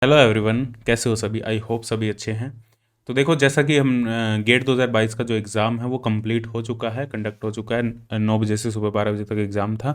Hello everyone, कैसे हो सभी। आई होप सभी अच्छे हैं। तो देखो, जैसा कि हम गेट 2022 का जो एग्ज़ाम है वो कंप्लीट हो चुका है, कंडक्ट हो चुका है। 9 बजे से सुबह 12 बजे तक एग्ज़ाम था।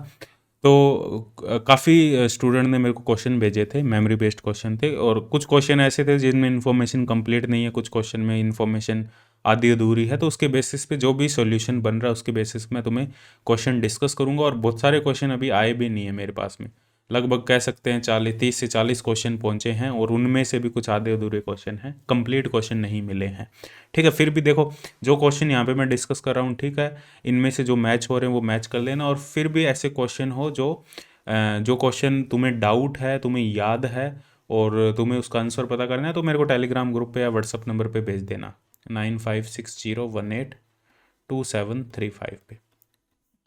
तो काफ़ी स्टूडेंट ने मेरे को क्वेश्चन भेजे थे, मेमोरी बेस्ड क्वेश्चन थे, और कुछ क्वेश्चन ऐसे थे जिनमें इन्फॉर्मेशन कंप्लीट नहीं है, कुछ क्वेश्चन में इन्फॉर्मेशन आधी अधूरी है। तो उसके बेसिस पे जो भी सॉल्यूशन बन रहा है उसके बेसिस पे मैं तुम्हें क्वेश्चन डिस्कस करूंगा। और बहुत सारे क्वेश्चन अभी आए भी नहीं है मेरे पास में। लगभग कह सकते हैं 30 से 40 क्वेश्चन पहुंचे हैं, और उनमें से भी कुछ आधे अधूरे क्वेश्चन हैं, कंप्लीट क्वेश्चन नहीं मिले हैं। ठीक है, फिर भी देखो, जो क्वेश्चन यहाँ पे मैं डिस्कस कर रहा हूँ, ठीक है, इनमें से जो मैच हो रहे हैं वो मैच कर लेना। और फिर भी ऐसे क्वेश्चन हो जो क्वेश्चन तुम्हें डाउट है, तुम्हें याद है, और तुम्हें उसका आंसर पता करना है, तो मेरे को टेलीग्राम ग्रुप पे या व्हाट्सअप नंबर पे भेज देना 9560182735 पे।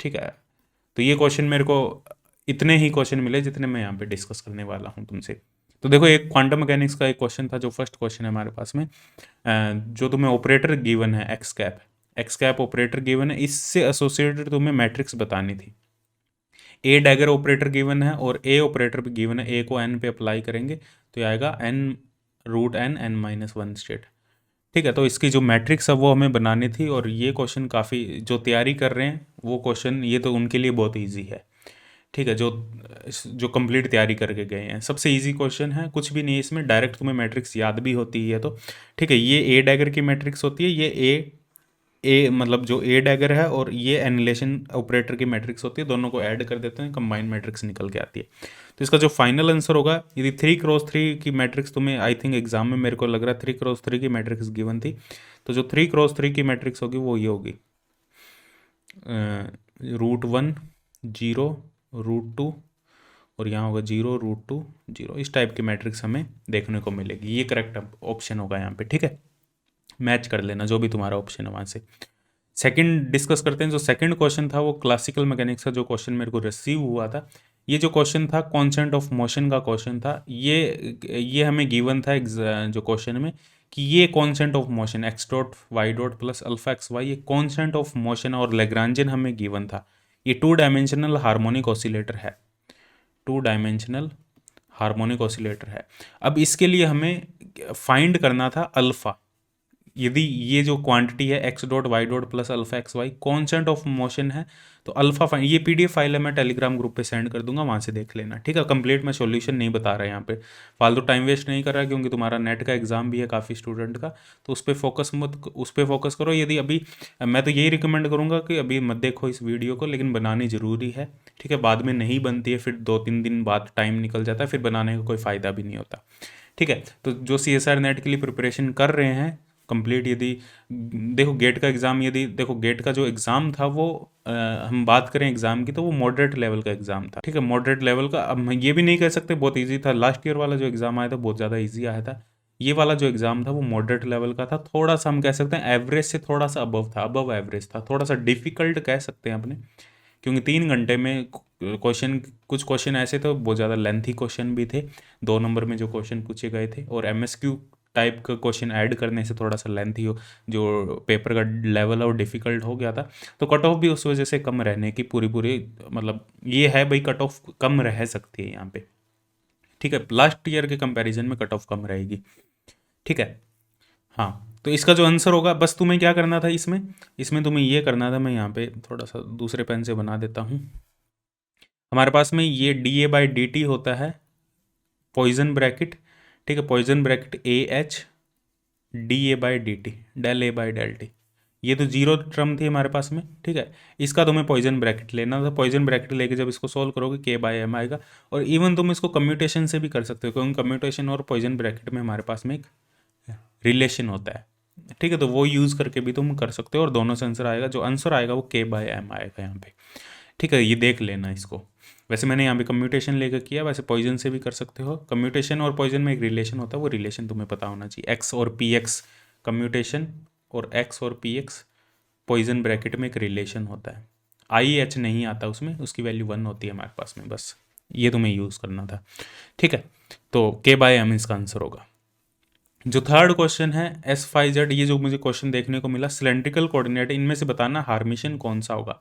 ठीक है, तो ये क्वेश्चन मेरे को, इतने ही क्वेश्चन मिले जितने मैं यहाँ पे डिस्कस करने वाला हूँ तुमसे। तो देखो, एक क्वांटम मैकेनिक्स का एक क्वेश्चन था, जो फर्स्ट क्वेश्चन है हमारे पास में। जो तुम्हें ऑपरेटर गिवन है, एक्स कैप ऑपरेटर गिवन है, इससे एसोसिएटेड तुम्हें मैट्रिक्स बतानी थी। ए डैगर ऑपरेटर गिवन है और ए ऑपरेटर भी गिवन है। ए को एन पे अप्लाई करेंगे तो ये आएगा n√n(n-1) स्टेट। ठीक है, तो इसकी जो मैट्रिक्स है वो हमें बनानी थी। और ये क्वेश्चन काफ़ी, जो तैयारी कर रहे हैं वो क्वेश्चन, ये तो उनके लिए बहुत ईजी है। ठीक है, जो जो कंप्लीट तैयारी करके गए हैं, सबसे इजी क्वेश्चन है, कुछ भी नहीं है इसमें, डायरेक्ट तुम्हें मैट्रिक्स याद भी होती है। तो ठीक है, ये ए डैगर की मैट्रिक्स होती है, ये ए मतलब जो ए डैगर है, और ये एनिलेशन ऑपरेटर की मैट्रिक्स होती है। दोनों को ऐड कर देते हैं, कंबाइंड मैट्रिक्स निकल के आती है। तो इसका जो फाइनल आंसर होगा, यदि 3x3 की मैट्रिक्स तुम्हें, आई थिंक एग्जाम में मेरे को लग रहा है 3x3 की मैट्रिक्स गिवन थी, तो जो 3x3 की मैट्रिक्स होगी वो ये होगी, √1 0 √2, और यहाँ होगा 0 √2 0। इस टाइप की मैट्रिक्स हमें देखने को मिलेगी। ये करेक्ट ऑप्शन होगा यहाँ पे। ठीक है, मैच कर लेना जो भी तुम्हारा ऑप्शन है वहाँ से। सेकंड डिस्कस करते हैं। जो सेकंड क्वेश्चन था वो क्लासिकल मैकेनिक्स का जो क्वेश्चन मेरे को रिसीव हुआ था। ये जो क्वेश्चन था कांस्टेंट ऑफ मोशन का क्वेश्चन था। ये हमें गिवन था जो क्वेश्चन में, कि ये constant of motion X dot Y dot plus alpha X Y, ये कांस्टेंट ऑफ मोशन और लैग्रांजियन हमें गिवन था। ये 2 डायमेंशनल हार्मोनिक ऑसिलेटर है, 2 डायमेंशनल हार्मोनिक ऑसिलेटर है। अब इसके लिए हमें फाइंड करना था अल्फा। यदि ये जो क्वांटिटी है X dot Y dot plus alpha X Y constant of motion है, तो अल्फा फाइन, ये पीडीएफ फाइल है, मैं टेलीग्राम ग्रुप पे सेंड कर दूंगा, वहाँ से देख लेना। ठीक है, कंप्लीट मैं सॉल्यूशन नहीं बता रहा यहाँ पे, फालतू टाइम वेस्ट नहीं कर रहा, क्योंकि तुम्हारा नेट का एग्जाम भी है काफ़ी स्टूडेंट का। तो उस पर फोकस करो। यदि अभी, मैं तो यही रिकमेंड करूँगा कि अभी मत देखो इस वीडियो को, लेकिन बनानी ज़रूरी है। ठीक है, बाद में नहीं बनती है, फिर 2-3 दिन बाद टाइम निकल जाता है, फिर बनाने का कोई फ़ायदा भी नहीं होता। ठीक है, तो जो CSR नेट के लिए प्रिपरेशन कर रहे हैं कंप्लीट, यदि देखो गेट का एग्ज़ाम, यदि देखो गेट का जो एग्ज़ाम था वो, हम बात करें एग्ज़ाम की, तो वो मॉडरेट लेवल का एग्ज़ाम था। ठीक है, मॉडरेट लेवल का। अब हम ये भी नहीं कह सकते बहुत इजी था। लास्ट ईयर वाला जो एग्ज़ाम आया था बहुत ज़्यादा इजी आया था। ये वाला जो एग्ज़ाम था वो मॉडरेट लेवल का था, थोड़ा सा हम कह सकते हैं एवरेज से थोड़ा सा अबव था, अबव एवरेज था, थोड़ा सा डिफिकल्ट कह सकते हैं अपने, क्योंकि 3 घंटे में क्वेश्चन, कुछ क्वेश्चन ऐसे थे बहुत ज़्यादा लेंथी क्वेश्चन भी थे, 2 नंबर में जो क्वेश्चन पूछे गए थे, और MSQ टाइप का क्वेश्चन ऐड करने से थोड़ा सा लेंथी हो, जो पेपर का लेवल है वो डिफ़िकल्ट हो गया था। तो कट ऑफ भी उस वजह से कम रहने की पूरी पूरी, मतलब ये है भाई, कट ऑफ कम रह सकती है यहाँ पे। ठीक है, लास्ट ईयर के कंपैरिजन में कट ऑफ कम रहेगी। ठीक है, हाँ, तो इसका जो आंसर होगा, बस तुम्हें क्या करना था इसमें, इसमें तुम्हें ये करना था, मैं यहाँ पे थोड़ा सा दूसरे पेन से बना देता हूँ। हमारे पास में ये dA/dt होता है पॉइजन ब्रैकेट। ठीक है, Poisson bracket AH dA/dt, del A/डेल T। ये तो जीरो टर्म थी हमारे पास में। ठीक है, इसका तुम्हें पॉइजन ब्रैकेट लेना था। पॉइजन ब्रैकेट लेके जब इसको सोल्व करोगे K/M आएगा। और इवन तुम इसको कम्यूटेशन से भी कर सकते हो, क्योंकि कम्यूटेशन और पॉइजन ब्रैकेट में हमारे पास में एक रिलेशन होता है। ठीक है, तो वो यूज़ करके भी तुम कर सकते हो, और दोनों से आंसर आएगा, जो आंसर आएगा वो K/M आएगा यहाँ पे। ठीक है, ये देख लेना इसको। वैसे मैंने यहाँ पे कम्यूटेशन लेकर किया, वैसे पॉइजन से भी कर सकते हो। कम्यूटेशन और पॉइजन में एक रिलेशन होता है, वो रिलेशन तुम्हें पता होना चाहिए। एक्स और PX कम्यूटेशन, और एक्स और PX पॉइजन ब्रैकेट में एक रिलेशन होता है। IH नहीं आता उसमें, उसकी वैल्यू 1 होती है हमारे पास में, बस ये तुम्हें यूज़ करना था। ठीक है, तो K/M इसका आंसर होगा। जो थर्ड क्वेश्चन है S5Z, ये जो मुझे क्वेश्चन देखने को मिला, सिलेंड्रिकल कोऑर्डिनेट, इनमें से बताना हार्मिशन कौन सा होगा।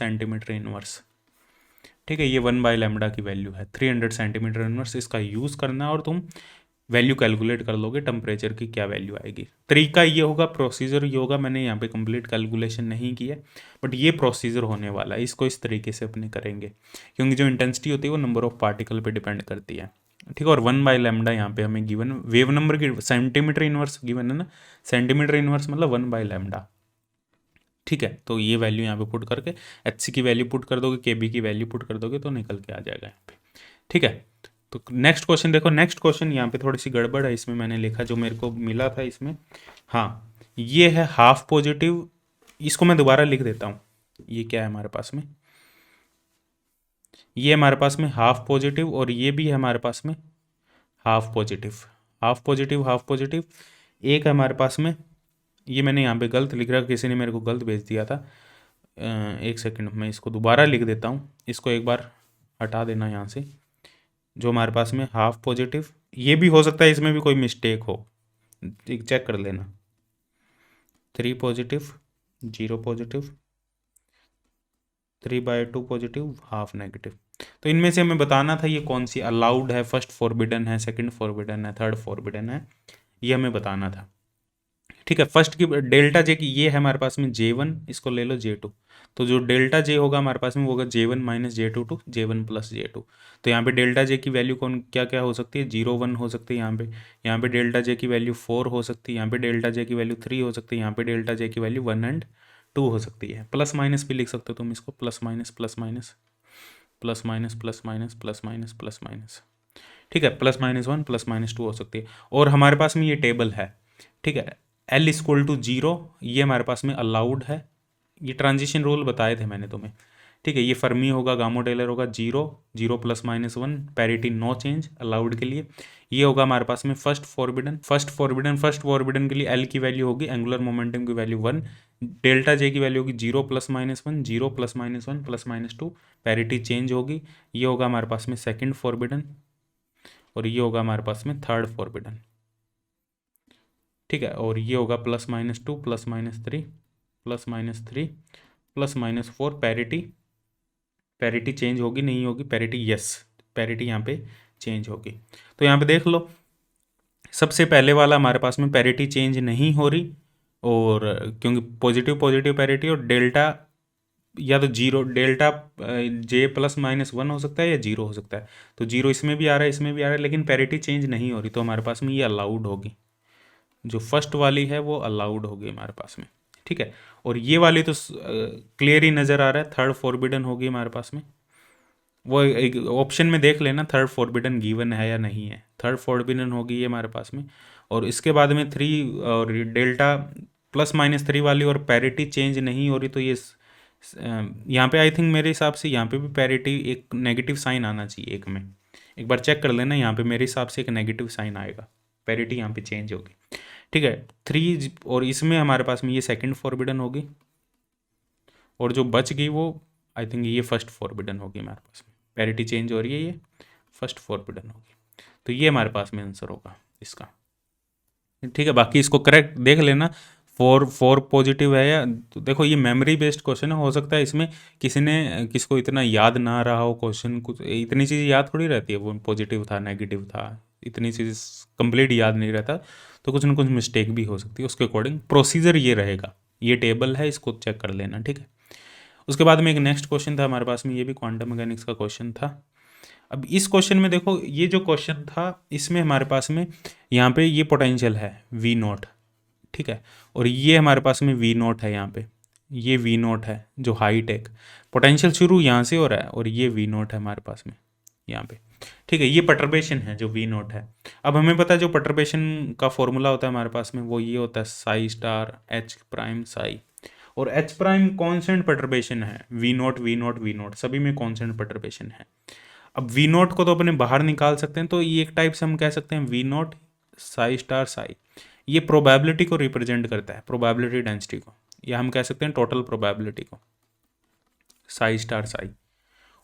Centimetre inverse. ठीक है, ये 1/λ की वैल्यू है, 300 सेंटीमीटर इनवर्स। इसका यूज़ करना और तुम वैल्यू कैलकुलेट कर लोगे टेम्परेचर की क्या वैल्यू आएगी। तरीका ये होगा, प्रोसीजर ये होगा, मैंने यहाँ पे कंप्लीट कैलकुलेशन नहीं की है, बट ये प्रोसीजर होने वाला है, इसको इस तरीके से अपने करेंगे, क्योंकि जो इंटेंसिटी होती है वो नंबर ऑफ पार्टिकल पे डिपेंड करती है। ठीक है, और 1/λ यहाँ पे हमें गिवन, वेव नंबर की सेंटीमीटर इनवर्स गिवन है ना, सेंटीमीटर इनवर्स मतलब 1/λ। ठीक है, तो ये वैल्यू यहाँ पे पुट करके HC की वैल्यू पुट कर दोगे, KB की वैल्यू पुट कर दोगे तो निकल के आ जाएगा यहाँ पे। ठीक है, तो नेक्स्ट क्वेश्चन देखो। नेक्स्ट क्वेश्चन यहाँ पे थोड़ी सी गड़बड़ है, इसमें मैंने लिखा जो मेरे को मिला था इसमें, हाँ ये है हाफ पॉजिटिव, इसको मैं दोबारा लिख देता हूँ। ये क्या है हमारे पास में, ये हमारे पास में हाफ पॉजिटिव, और ये भी है हमारे पास में half positive, half positive, half positive. एक है हमारे पास में, ये मैंने यहाँ पे गलत लिख रहा, किसी ने मेरे को गलत भेज दिया था। एक सेकंड, मैं इसको दोबारा लिख देता हूँ, इसको एक बार हटा देना यहाँ से। जो हमारे पास में हाफ पॉजिटिव, ये भी हो सकता है इसमें भी कोई मिस्टेक हो, एक चेक कर लेना। 3 positive, 0 positive, 3/2 positive, half negative. तो इनमें से हमें बताना था ये कौन सी अलाउड है, फर्स्ट फॉरबिडन है, सेकंड फॉरबिडन है, थर्ड फॉरबिडन है, ये हमें बताना था। ठीक है, फर्स्ट की डेल्टा जे की ये है हमारे पास में J1, इसको ले लो J2। तो जो डेल्टा जे होगा हमारे पास में वो होगा J1 - J2 to J1 + J2। तो यहाँ पे डेल्टा जे की वैल्यू कौन क्या क्या हो सकती है, 0 1 हो सकती है, यहाँ पे डेल्टा जे की वैल्यू 4 हो सकती है, यहाँ पे डेल्टा जे की वैल्यू 3 हो सकती है, यहाँ पे डेल्टा जे की वैल्यू 1 और 2 हो सकती है। प्लस माइनस भी लिख सकते हो तुम इसको, plus minus plus minus plus minus plus minus plus minus plus minus. ठीक है, +-1 +-2 हो सकती है। और हमारे पास में ये टेबल है। ठीक है, L = 0 ये हमारे पास में अलाउड है, ये ट्रांजिशन रूल बताए थे मैंने तुम्हें। ठीक है, ये फर्मी होगा, गामो टेलर होगा, 0 0 +-1 पैरिटी नो चेंज अलाउड के लिए। ये होगा हमारे पास में फर्स्ट फॉरबिडन के लिए L की वैल्यू होगी, एंगुलर मोमेंटम की वैल्यू 1, डेल्टा जे की वैल्यू होगी 0 +-1 0 +-1 +-2, पैरिटी चेंज होगी। ये होगा हमारे पास में सेकेंड फॉरबिडन, और ये होगा हमारे पास में थर्ड फॉरबिडन। ठीक है, और ये होगा +-2 +-3 +-3 +-4, पैरिटी चेंज होगी नहीं होगी, पैरिटी यस, पैरिटी यहाँ पे चेंज होगी। तो यहाँ पे देख लो, सबसे पहले वाला हमारे पास में पैरिटी चेंज नहीं हो रही, और क्योंकि पॉजिटिव पॉजिटिव पैरिटी, और डेल्टा या तो 0 डेल्टा J +-1 हो सकता है या 0 हो सकता है। तो 0 इसमें भी आ रहा है, इसमें भी आ रहा है, लेकिन पैरिटी चेंज नहीं हो रही, तो हमारे पास में ये अलाउड होगी, जो फर्स्ट वाली है वो अलाउड होगी हमारे पास में। ठीक है, और ये वाली तो क्लियर ही नज़र आ रहा है, थर्ड फॉरबिडन होगी हमारे पास में। वो एक ऑप्शन में देख लेना थर्ड फॉरबिडन गिवन है या नहीं है। थर्ड फॉरबिडन होगी ये हमारे पास में, और इसके बाद में 3 और डेल्टा +-3 वाली और पैरिटी चेंज नहीं हो रही, तो ये यहाँ पे आई थिंक मेरे हिसाब से यहाँ पे भी पैरिटी एक नेगेटिव साइन आना चाहिए एक में। एक बार चेक कर लेना, यहाँ पे मेरे हिसाब से एक नेगेटिव साइन आएगा, पैरिटी यहाँ पे चेंज होगी। ठीक है, 3 और इसमें हमारे पास में ये सेकंड फॉरबिडन होगी, और जो बच गई वो आई थिंक ये फर्स्ट फॉरबिडन होगी हमारे पास में। पैरिटी चेंज हो रही है, ये फर्स्ट फॉरबिडन होगी, तो ये हमारे पास में आंसर होगा इसका। ठीक है, बाकी इसको करेक्ट देख लेना, 4 पॉजिटिव है या, तो देखो ये मेमोरी बेस्ड क्वेश्चन है, हो सकता है इसमें किसको इतना याद ना रहा हो क्वेश्चन, कुछ इतनी चीज़ याद थोड़ी रहती है, वो पॉजिटिव था नेगेटिव था, इतनी चीज़ कंप्लीट याद नहीं रहता, तो कुछ ना कुछ मिस्टेक भी हो सकती है। उसके अकॉर्डिंग प्रोसीजर ये रहेगा, ये टेबल है, इसको चेक कर लेना। ठीक है, उसके बाद में एक नेक्स्ट क्वेश्चन था हमारे पास में, ये भी क्वांटम मैकेनिक्स का क्वेश्चन था। अब इस क्वेश्चन में देखो, ये जो क्वेश्चन था इसमें हमारे पास में यहाँ पे ये पोटेंशियल है V0, ठीक है, और ये हमारे पास में V0 है, यहाँ पे ये V0 है जो हाइट एक पोटेंशियल शुरू यहाँ से हो रहा है, और ये V0 है हमारे पास में यहाँ पे। ठीक है, ये परटर्बेशन है जो V0 है। अब हमें पता है जो परटर्बेशन का फॉर्मूला होता है हमारे पास में, वो ये होता है Sai star H prime Sai, और H प्राइम कॉन्स्टेंट परटर्बेशन है, V0 सभी में कॉन्स्टेंट परटर्बेशन है। अब V0 को तो अपने बाहर निकाल सकते हैं, तो ये एक टाइप से हम कह सकते हैं V0 साई स्टार साई, ये प्रोबेबिलिटी को रिप्रेजेंट करता है, प्रोबेबिलिटी डेंसिटी को, या हम कह सकते हैं टोटल प्रोबेबिलिटी को, साई स्टार साई।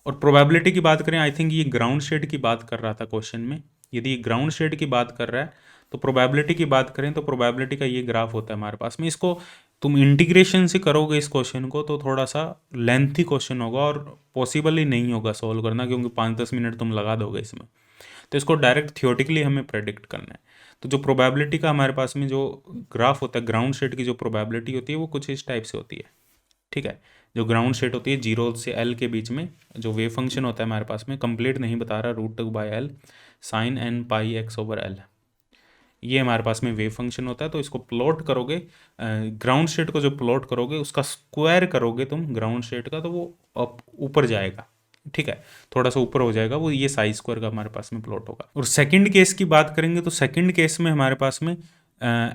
और प्रोबेबिलिटी की बात करें, आई थिंक ये ग्राउंड स्टेट की बात कर रहा था क्वेश्चन में, यदि ग्राउंड स्टेट की बात कर रहा है, तो प्रोबेबिलिटी की बात करें तो प्रोबेबिलिटी का ये ग्राफ होता है हमारे पास में। इसको तुम इंटीग्रेशन से करोगे इस क्वेश्चन को, तो थोड़ा सा लेंथी क्वेश्चन होगा और पॉसिबल ही नहीं होगा सॉल्व करना, क्योंकि 5-10 मिनट तुम लगा दोगे इसमें। तो इसको डायरेक्ट थियोटिकली हमें प्रेडिक्ट करना है। तो जो प्रोबेबिलिटी का हमारे पास में जो ग्राफ होता है, ग्राउंड स्टेट की जो प्रोबेबिलिटी होती है वो कुछ इस टाइप से होती है। ठीक है, जो ग्राउंड स्टेट होती है 0 से L के बीच में, जो वेव फंक्शन होता है हमारे पास में, कंप्लीट नहीं बता रहा, √2/L sin n πx/L, ये हमारे पास में वेव फंक्शन होता है। तो इसको प्लॉट करोगे, ग्राउंड स्टेट को जो प्लॉट करोगे उसका स्क्वायर करोगे तुम ग्राउंड स्टेट का, तो वो ऊपर जाएगा। ठीक है, थोड़ा सा ऊपर हो जाएगा वो, ये साई स्क्वायर का हमारे पास में प्लॉट होगा। और सेकंड केस की बात करेंगे, तो सेकंड केस में हमारे पास में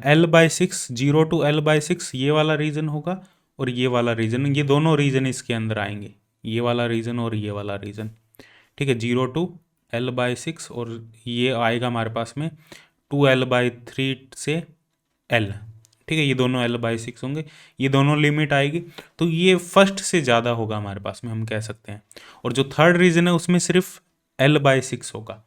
L/6 0 to L/6 ये वाला रीजन होगा, और ये वाला रीजन, ये दोनों रीजन इसके अंदर आएंगे, ये वाला रीजन और ये वाला रीजन। ठीक है, 0 to L/6, और ये आएगा हमारे पास में 2L/3 से L। ठीक है, ये दोनों L/6 होंगे, ये दोनों लिमिट आएगी, तो ये फर्स्ट से ज़्यादा होगा हमारे पास में, हम कह सकते हैं। और जो थर्ड रीजन है उसमें सिर्फ L/6 होगा,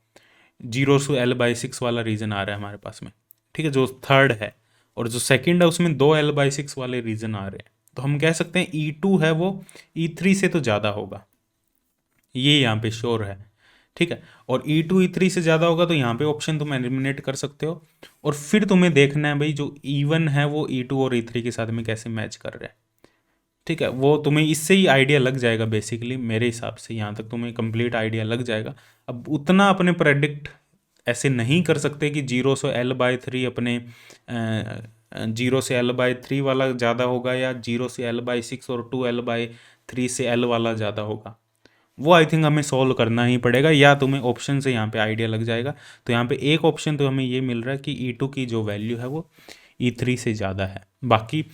0 से L/6 वाला रीजन आ रहा है हमारे पास में। ठीक है, जो थर्ड है, और जो सेकंड है उसमें 2 L/6 वाले रीजन आ रहे हैं, तो हम कह सकते हैं E2 है वो E3 से तो ज़्यादा होगा, ये यहाँ पे श्योर है। ठीक है, और E2 E3 से ज़्यादा होगा, तो यहाँ पे ऑप्शन तुम एलिमिनेट कर सकते हो, और फिर तुम्हें देखना है भाई जो E1 है वो E2 और E3 के साथ में कैसे मैच कर रहा है। ठीक है, वो तुम्हें इससे ही आइडिया लग जाएगा बेसिकली, मेरे हिसाब से यहाँ तक तुम्हें कंप्लीट आइडिया लग जाएगा। अब उतना अपने प्रेडिक्ट ऐसे नहीं कर सकते कि 0 से L/3 अपने 0 से L/3 वाला ज़्यादा होगा, या 0 से L/6 और 2L/3 से L वाला ज़्यादा होगा, वो आई थिंक हमें सॉल्व करना ही पड़ेगा, या तुम्हें ऑप्शन से यहाँ पे आइडिया लग जाएगा। तो यहाँ पे एक ऑप्शन तो हमें ये मिल रहा है कि E2 की जो वैल्यू है वो E3 से ज़्यादा है। बाकी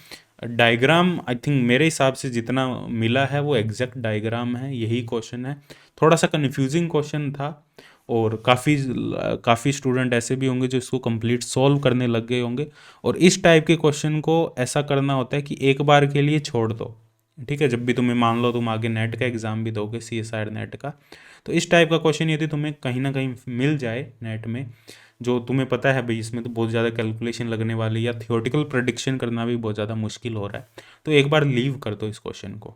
डायग्राम आई थिंक मेरे हिसाब से जितना मिला है वो एग्जैक्ट डायग्राम है, यही क्वेश्चन है। थोड़ा सा कन्फ्यूजिंग क्वेश्चन था, और काफ़ी स्टूडेंट ऐसे भी होंगे जो इसको कंप्लीट सॉल्व करने लग गए होंगे। और इस टाइप के क्वेश्चन को ऐसा करना होता है कि एक बार के लिए छोड़ दो। ठीक है, जब भी तुम्हें मान लो तुम आगे नेट का एग्ज़ाम भी दोगे, CSIR नेट का, तो इस टाइप का क्वेश्चन यदि तुम्हें कहीं ना कहीं मिल जाए नेट में, जो तुम्हें पता है भाई इसमें तो बहुत ज़्यादा कैलकुलेशन लगने वाली, या थियोटिकल प्रेडिक्शन करना भी बहुत ज़्यादा मुश्किल हो रहा है, तो एक बार लीव कर दो इस क्वेश्चन को।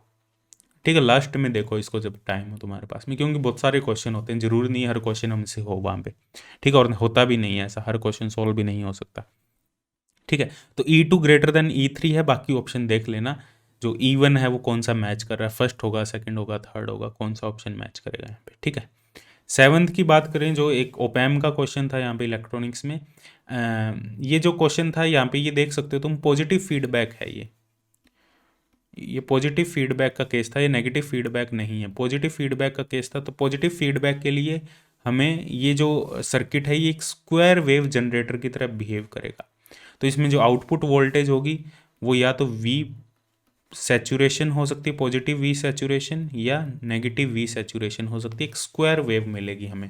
ठीक है, लास्ट में देखो इसको जब टाइम हो तुम्हारे पास में, क्योंकि बहुत सारे क्वेश्चन होते हैं, जरूरी नहीं है हर क्वेश्चन हमसे हो वहाँ पे। ठीक है, और होता भी नहीं है ऐसा, हर क्वेश्चन सॉल्व भी नहीं हो सकता। ठीक है, तो E2 ग्रेटर देन E3 है, बाकी ऑप्शन देख लेना। जो E1 है वो कौन सा मैच कर रहा है, फर्स्ट होगा, सेकंड होगा, थर्ड होगा, कौन सा ऑप्शन मैच करेगा यहाँ पे। ठीक है, 7th की बात करें, जो एक ओपैम का क्वेश्चन था यहाँ पे इलेक्ट्रॉनिक्स में, ये जो क्वेश्चन था यहाँ पे ये देख सकते हो तुम, पॉजिटिव फीडबैक है ये। ये पॉजिटिव फीडबैक का केस था, ये नेगेटिव फीडबैक नहीं है, पॉजिटिव फीडबैक का केस था। तो पॉजिटिव फीडबैक के लिए हमें ये जो सर्किट है ये एक स्क्वायर वेव जनरेटर की तरह बिहेव करेगा। तो इसमें जो आउटपुट वोल्टेज होगी वो या तो वी सैचुरेशन हो सकती है, पॉजिटिव वी सैचुरेशन, या नेगेटिव वी सैचुरेशन हो सकती है। एक स्क्वायर वेव मिलेगी हमें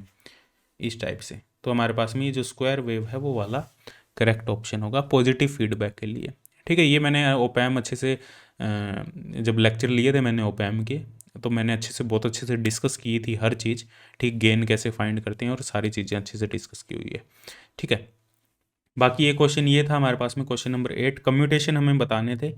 इस टाइप से। तो हमारे पास में ये जो स्क्वायर वेव है वो वाला करेक्ट ऑप्शन होगा पॉजिटिव फीडबैक के लिए। ठीक है, ये मैंने ओपैम अच्छे से जब लेक्चर लिए थे मैंने ओपैम के, तो मैंने अच्छे से बहुत अच्छे से डिस्कस की थी हर चीज़। ठीक, गेन कैसे फाइंड करते हैं और सारी चीज़ें अच्छे से डिस्कस की हुई है। ठीक है, बाकी ये क्वेश्चन ये था हमारे पास में, क्वेश्चन नंबर 8। कम्यूटेशन हमें बताने थे,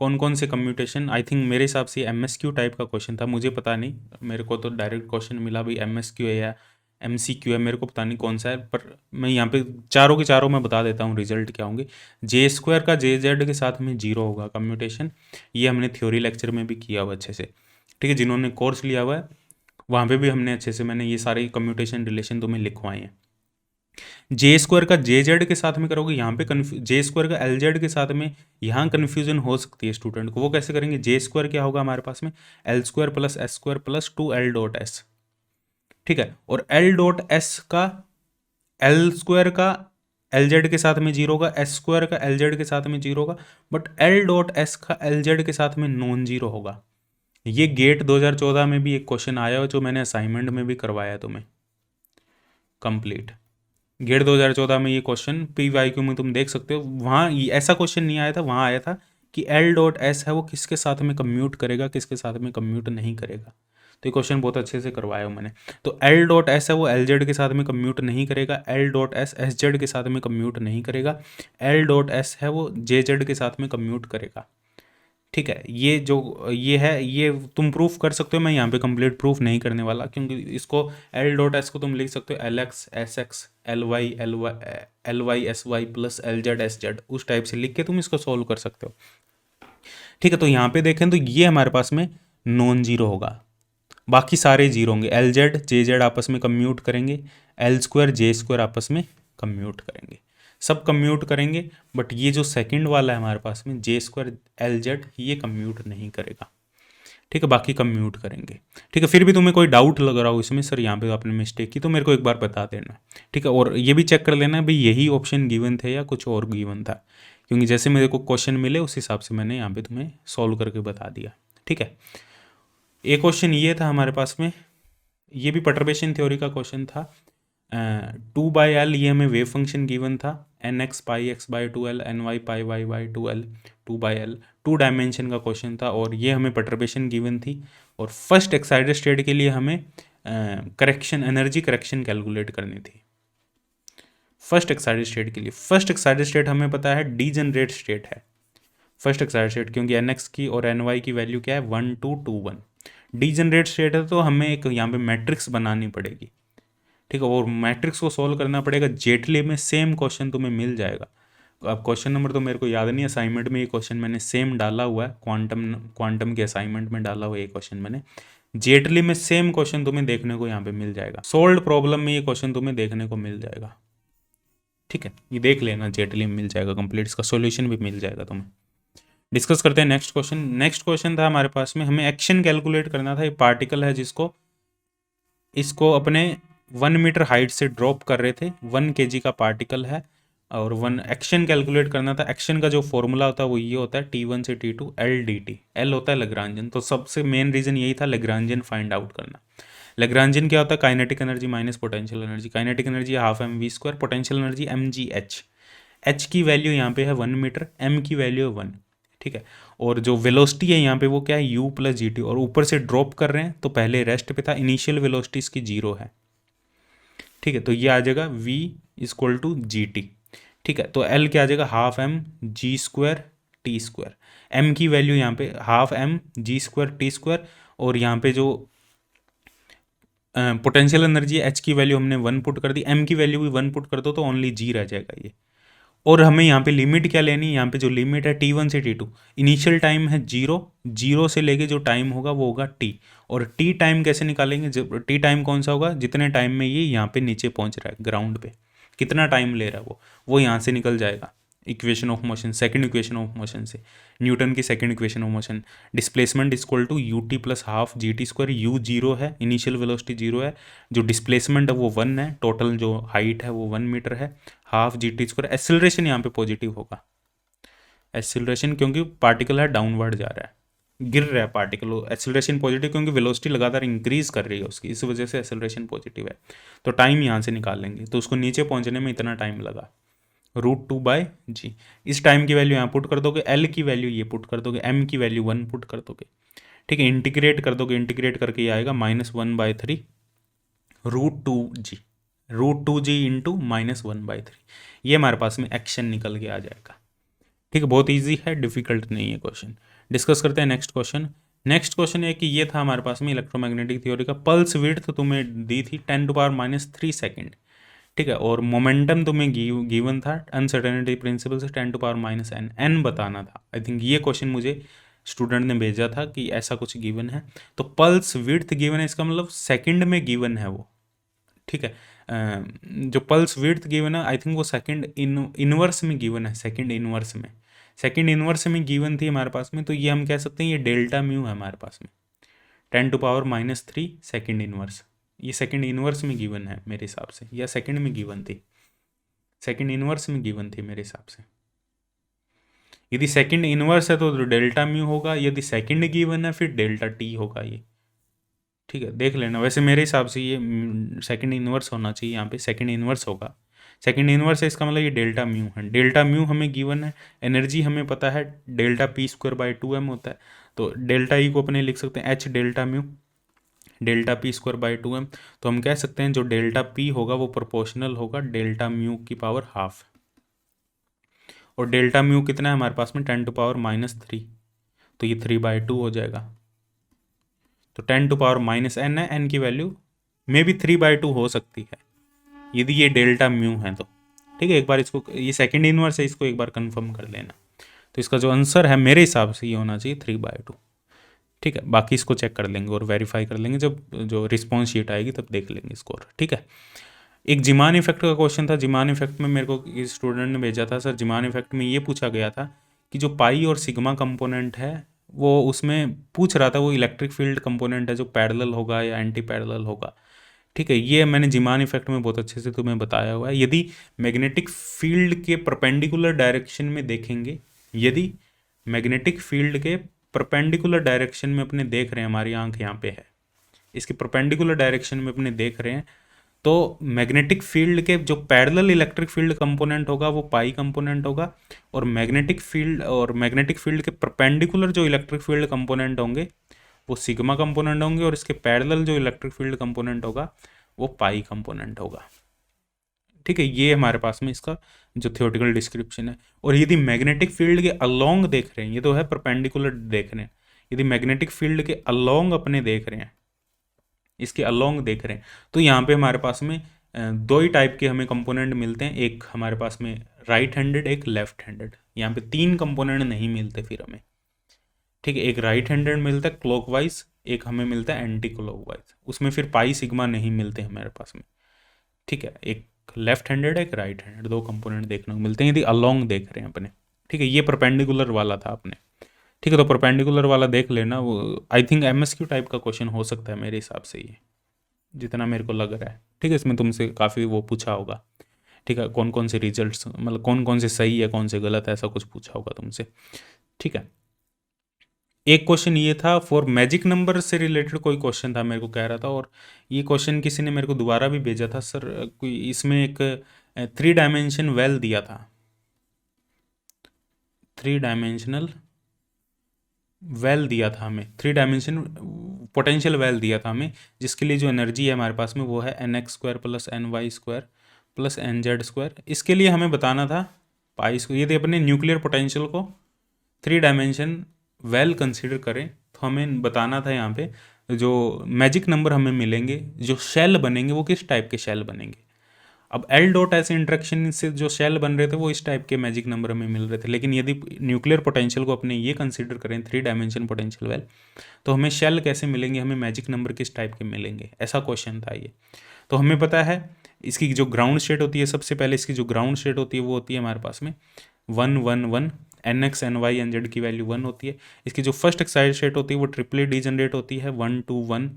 कौन कौन से कम्यूटेशन। आई थिंक मेरे हिसाब से MSQ टाइप का क्वेश्चन था, मुझे पता नहीं, मेरे को तो डायरेक्ट क्वेश्चन मिला भाई MSQ है या MCQ है, मेरे को पता नहीं कौन सा है। पर मैं यहाँ पे चारों के चारों मैं बता देता हूँ रिजल्ट क्या होंगे। J² का JZ के साथ में 0 होगा कम्यूटेशन। ये हमने थ्योरी लेक्चर में भी किया हुआ अच्छे से। ठीक है, जिन्होंने कोर्स लिया हुआ है वहाँ पे भी हमने अच्छे से, मैंने ये सारे कम्यूटेशन रिलेशन तुम्हें लिखवाए हैं। J² का JZ के साथ में करोगे, यहाँ पे J² का LZ के साथ में यहाँ कन्फ्यूजन हो सकती है स्टूडेंट को। वो कैसे करेंगे, J² क्या होगा हमारे पास में L² + S² + 2L.S। ठीक है, और L.S का L² का LZ के साथ में 0 होगा, S² का LZ के साथ में 0 होगा, बट L.S का LZ के साथ में नॉन 0 होगा। ये गेट 2014 में भी एक क्वेश्चन आया हो जो मैंने असाइनमेंट में भी करवाया तुम्हें कंप्लीट। गेट 2014 में ये क्वेश्चन PYQ में तुम देख सकते हो, वहाँ ऐसा क्वेश्चन नहीं आया था, वहाँ आया था कि L.S है वो किसके साथ में कम्यूट करेगा, किसके साथ में कम्यूट नहीं करेगा। तो ये क्वेश्चन बहुत अच्छे से करवाया हूँ मैंने। तो L.S है वो LZ के साथ में कम्यूट नहीं करेगा, L.S SZ के साथ में कम्यूट नहीं करेगा, L.S है वो JZ के साथ में कम्यूट करेगा। ठीक है, ये जो ये है ये तुम प्रूफ कर सकते हो, मैं यहाँ पे कंप्लीट प्रूफ नहीं करने वाला, क्योंकि इसको L.S को तुम लिख सकते हो LX SX LY SY + LZ SZ, उस टाइप से लिख के तुम इसको सोल्व कर सकते हो। ठीक है, तो यहाँ पे देखें तो ये हमारे पास में नॉन 0 होगा, बाकी सारे 0 होंगे। LZ JZ आपस में कम्यूट करेंगे, L² J² आपस में कम्यूट करेंगे, सब कम्यूट करेंगे, बट ये जो सेकंड वाला है हमारे पास में J² LZ ये कम्यूट नहीं करेगा। ठीक है, बाकी कम्यूट करेंगे। ठीक है, फिर भी तुम्हें कोई डाउट लग रहा हो इसमें, सर यहाँ पे आपने मिस्टेक की, तो मेरे को एक बार बता देना। ठीक है, और ये भी चेक कर लेना भाई यही ऑप्शन गिवन थे या कुछ और गिवन था, क्योंकि जैसे मेरे को क्वेश्चन मिले उस हिसाब से मैंने यहाँ पे तुम्हें सॉल्व करके बता दिया। ठीक है, एक क्वेश्चन ये था हमारे पास में, ये भी परटर्बेशन थ्योरी का क्वेश्चन था। 2/L ये हमें वेव फंक्शन गिवन था, NX πx/2L NY πy/2L 2/L 2 dimension का क्वेश्चन था, और ये हमें परटर्बेशन गिवन थी। और फर्स्ट एक्साइटेड स्टेट के लिए हमें करेक्शन एनर्जी करेक्शन कैलकुलेट करनी थी। फर्स्ट एक्साइटेड स्टेट के लिए, फर्स्ट एक्साइटेड स्टेट हमें पता है डीजनरेट स्टेट है फर्स्ट एक्साइटेड स्टेट, क्योंकि NX की और NY की वैल्यू क्या है 1 2 2 1। डीजनरेट स्टेट है तो हमें एक यहाँ पे मैट्रिक्स बनानी पड़ेगी। ठीक है, और मैट्रिक्स को सॉल्व करना पड़ेगा। जेटली में सेम क्वेश्चन तुम्हें मिल जाएगा। अब क्वेश्चन नंबर तो मेरे को याद नहीं, असाइनमेंट में ये क्वेश्चन मैंने सेम डाला हुआ है, क्वांटम के असाइनमेंट में डाला हुआ है ये क्वेश्चन मैंने। जेटली में सेम क्वेश्चन तुम्हें देखने को यहाँ पे मिल जाएगा, सोल्व्ड प्रॉब्लम में ये क्वेश्चन तुम्हें देखने को मिल जाएगा। ठीक है, ये देख लेना, जेटली में मिल जाएगा कंप्लीट, इसका सोल्यूशन भी मिल जाएगा तुम्हें। डिस्कस करते हैं नेक्स्ट क्वेश्चन। नेक्स्ट क्वेश्चन था हमारे पास में, हमें एक्शन कैलकुलेट करना था। ये पार्टिकल है जिसको इसको अपने 1 मीटर हाइट से ड्रॉप कर रहे थे, 1 kg का पार्टिकल है, और 1 एक्शन कैलकुलेट करना था। एक्शन का जो फॉर्मूला होता है वो ये होता है T1 से T2 LDT। L होता है लेग्रांजन, तो सबसे मेन रीजन यही था लेग्रांजन फाइंड आउट करना। लेग्रांजन क्या होता है, kinetic energy minus potential energy. Kinetic energy 12mv², potential energy mgh। h की वैल्यू यहाँ पे है 1 मीटर, m की वैल्यू है 1। ठीक है, और जो वेलोसिटी है यहाँ पे वो क्या है u + gt, और ऊपर से ड्रॉप कर रहे हैं तो पहले रेस्ट पे था, इनिशियल वेलोसिटी इसकी 0 है। ठीक है, तो ये आ जाएगा v = gt। ठीक है, तो L क्या आ जाएगा 12mg² t²। m की वैल्यू यहाँ पे 12mg² t², और यहाँ पे जो पोटेंशियल एनर्जी H की वैल्यू हमने 1 पुट कर दी, M की वैल्यू भी 1 पुट कर दो तो ओनली G रह जाएगा ये। और हमें यहाँ पे लिमिट क्या लेनी है, यहाँ पे जो लिमिट है T1 से T2, इनिशियल टाइम है 0 से लेके जो टाइम होगा वो होगा T। और T टाइम कैसे निकालेंगे, T टाइम कौन सा होगा, जितने टाइम में ये यहाँ पे नीचे पहुँच रहा है ग्राउंड पे, कितना टाइम ले रहा है वो यहाँ से निकल जाएगा। Equation of motion, second equation of motion से, न्यूटन की second equation of motion, displacement equal to U T plus half G T square, U zero है, इनिशियल वेलोसिटी जीरो है, जो डिस्प्लेसमेंट है वो 1 है, टोटल जो हाइट है वो 1 मीटर है, half G T square. Acceleration यहाँ पे पॉजिटिव होगा, एक्सेलरेशन क्योंकि पार्टिकल है डाउनवर्ड जा रहा है, गिर रहा है पार्टिकल, एक्सेलरेशन पॉजिटिव क्योंकि वेलोसिटी लगातार इंक्रीज कर रही है उसकी, इस वजह से एक्सेलरेशन पॉजिटिव है। तो टाइम यहाँ से निकाल लेंगे, तो उसको नीचे पहुँचने में इतना टाइम लगा, √2/g। इस टाइम की वैल्यू यहाँ पुट कर दोगे, एल की वैल्यू ये पुट कर दोगे, एम की वैल्यू 1 पुट कर दोगे, ठीक है। इंटीग्रेट कर दोगे, इंटीग्रेट करके ये आएगा -1/3 √2g, √2g इंटू -1/3। ये हमारे पास में एक्शन निकल के आ जाएगा, ठीक है। बहुत ईजी है, डिफिकल्ट नहीं है क्वेश्चन। डिस्कस करते हैं नेक्स्ट क्वेश्चन। नेक्स्ट क्वेश्चन है कि ये था हमारे पास में इलेक्ट्रोमैग्नेटिक थ्योरी का, पल्स विड्थ तुम्हें दी थी 10⁻³ सेकेंड, ठीक है, और मोमेंटम तुम्हें गिवन था अनसर्टेनिटी प्रिंसिपल से 10⁻⁻n, n बताना था। आई थिंक ये क्वेश्चन मुझे स्टूडेंट ने भेजा था कि ऐसा कुछ गिवन है, तो पल्स विड्थ गिवन है, इसका मतलब सेकंड में गिवन है वो, ठीक है। जो पल्स विड्थ गिवन है आई थिंक वो सेकंड इनवर्स में गिवन है, सेकंड इनवर्स में गिवन थी हमारे पास में, तो ये हम कह सकते हैं ये डेल्टा म्यू है हमारे पास में, 10⁻³ सेकंड इनवर्स, ये सेकंड इनवर्स में गिवन है मेरे हिसाब से, या सेकंड में गिवन थी, सेकंड इनवर्स में गिवन थी मेरे हिसाब से। यदि सेकंड इनवर्स है तो डेल्टा म्यू होगा, यदि सेकंड गिवन है फिर डेल्टा टी होगा ये, ठीक है, देख लेना। वैसे मेरे हिसाब से ये सेकंड इनवर्स होना चाहिए, यहाँ पे सेकंड इनवर्स होगा, सेकंड इनवर्स है, इसका मतलब ये डेल्टा म्यू है, डेल्टा म्यू हमें गिवन है, एनर्जी हमें पता है ΔP²/2m होता है, तो डेल्टा ई को अपने लिख सकते हैं h डेल्टा म्यू ΔP²/2m, तो हम कह सकते हैं जो डेल्टा पी होगा वो प्रोपोर्शनल होगा डेल्टा म्यू की पावर हाफ, और डेल्टा म्यू कितना है हमारे पास में 10⁻⁻3, तो ये 3/2 हो जाएगा, तो 10⁻⁻n है, n की वैल्यू मे भी 3/2 हो सकती है यदि ये डेल्टा म्यू है तो, ठीक है। एक बार इसको, ये सेकंड इनवर्स है, इसको एक बार कंफर्म कर लेना, तो इसका जो आंसर है मेरे हिसाब से ये होना चाहिए 3/2, ठीक है। बाकी इसको चेक कर लेंगे और वेरीफाई कर लेंगे, जब जो रिस्पॉन्स शीट आएगी तब देख लेंगे स्कोर, ठीक है। एक जिमान इफेक्ट का क्वेश्चन था, जिमान इफेक्ट में मेरे को स्टूडेंट ने भेजा था, सर जिमान इफेक्ट में ये पूछा गया था कि जो पाई और सिग्मा कंपोनेंट है वो उसमें पूछ रहा था वो इलेक्ट्रिक फील्ड कंपोनेंट है जो पैरेलल होगा या एंटी पैरेलल होगा, ठीक है। ये मैंने जिमान इफेक्ट में बहुत अच्छे से तुम्हें बताया हुआ है। यदि मैग्नेटिक फील्ड के परपेंडिकुलर डायरेक्शन में देखेंगे, यदि मैग्नेटिक फील्ड के परपेंडिकुलर डायरेक्शन में अपने देख रहे हैं, हमारी आंख यहाँ पे है, इसके परपेंडिकुलर डायरेक्शन में अपने देख रहे हैं, तो मैग्नेटिक फील्ड के जो पैरेलल इलेक्ट्रिक फील्ड कंपोनेंट होगा वो पाई कंपोनेंट होगा, और मैग्नेटिक फील्ड के परपेंडिकुलर जो इलेक्ट्रिक फील्ड कंपोनेंट होंगे वो सिग्मा कंपोनेंट होंगे, और इसके पैरेलल जो इलेक्ट्रिक फील्ड कंपोनेंट होगा वो पाई कंपोनेंट होगा, ठीक है। ये हमारे पास में इसका जो थियोरेटिकल डिस्क्रिप्शन है। और यदि मैग्नेटिक फील्ड के अलोंग देख रहे हैं, ये तो है परपेंडिकुलर देख रहे हैं, यदि मैग्नेटिक फील्ड के अलोंग अपने देख रहे हैं, इसके अलोंग देख रहे हैं, तो यहाँ पे हमारे पास में दो ही टाइप के हमें कंपोनेंट मिलते हैं, एक हमारे पास में राइट हैंडेड, एक लेफ्ट हैंडेड, यहाँ पे 3 कंपोनेंट नहीं मिलते फिर हमें, ठीक है। एक राइट हैंडेड मिलता है क्लॉकवाइज, एक हमें मिलता है एंटी क्लॉकवाइज, उसमें फिर पाई सिग्मा नहीं मिलते हमारे पास में, ठीक है। एक लेफ्ट हैंडेड, एक राइट हैंडेड, 2 कंपोनेंट देखने को मिलते हैं यदि अलोंग देख रहे हैं अपने, ठीक है। ये परपेंडिकुलर वाला था अपने, ठीक है, तो परपेंडिकुलर वाला देख लेना, वो आई थिंक एमएसक्यू टाइप का क्वेश्चन हो सकता है मेरे हिसाब से, ये जितना मेरे को लग रहा है, ठीक है। इसमें तुमसे काफ़ी वो पूछा होगा, ठीक है, कौन कौन से रिजल्ट्स, मतलब कौन कौन से सही है कौन से गलत है, ऐसा कुछ पूछा होगा तुमसे, ठीक है। एक क्वेश्चन ये था फॉर मैजिक नंबर से रिलेटेड कोई क्वेश्चन था, मेरे को कह रहा था, और ये क्वेश्चन किसी ने मेरे को दोबारा भी भेजा था, सर कोई इसमें एक 3 डायमेंशन वेल दिया था, 3 डायमेंशनल वेल दिया था हमें, 3 डायमेंशन पोटेंशियल वेल दिया था हमें, जिसके लिए जो एनर्जी है हमारे पास में वो है nx² + ny² + nz²। इसके लिए हमें बताना था पाई स्क्वायर, यदि अपने न्यूक्लियर पोटेंशियल को 3 डायमेंशन वेल कंसिडर करें तो हमें बताना था यहाँ पे जो मैजिक नंबर हमें मिलेंगे, जो शेल बनेंगे वो किस टाइप के शेल बनेंगे। अब एल डॉट ऐसे इंट्रैक्शन से जो शेल बन रहे थे वो इस टाइप के मैजिक नंबर हमें मिल रहे थे, लेकिन यदि न्यूक्लियर पोटेंशियल को अपने ये कंसीडर करें 3 डायमेंशन पोटेंशियल वेल, तो हमें शेल कैसे मिलेंगे, हमें मैजिक नंबर किस टाइप के मिलेंगे, ऐसा क्वेश्चन था ये। तो हमें पता है इसकी जो ग्राउंड स्टेट होती है, सबसे पहले इसकी जो ग्राउंड स्टेट होती है वो होती है हमारे पास में 1 1 1, NX NY NZ की वैल्यू 1 होती है। इसकी जो फर्स्ट एक्साइटेड स्टेट होती है वो ट्रिपली डीजनरेट होती है, 1 2 1,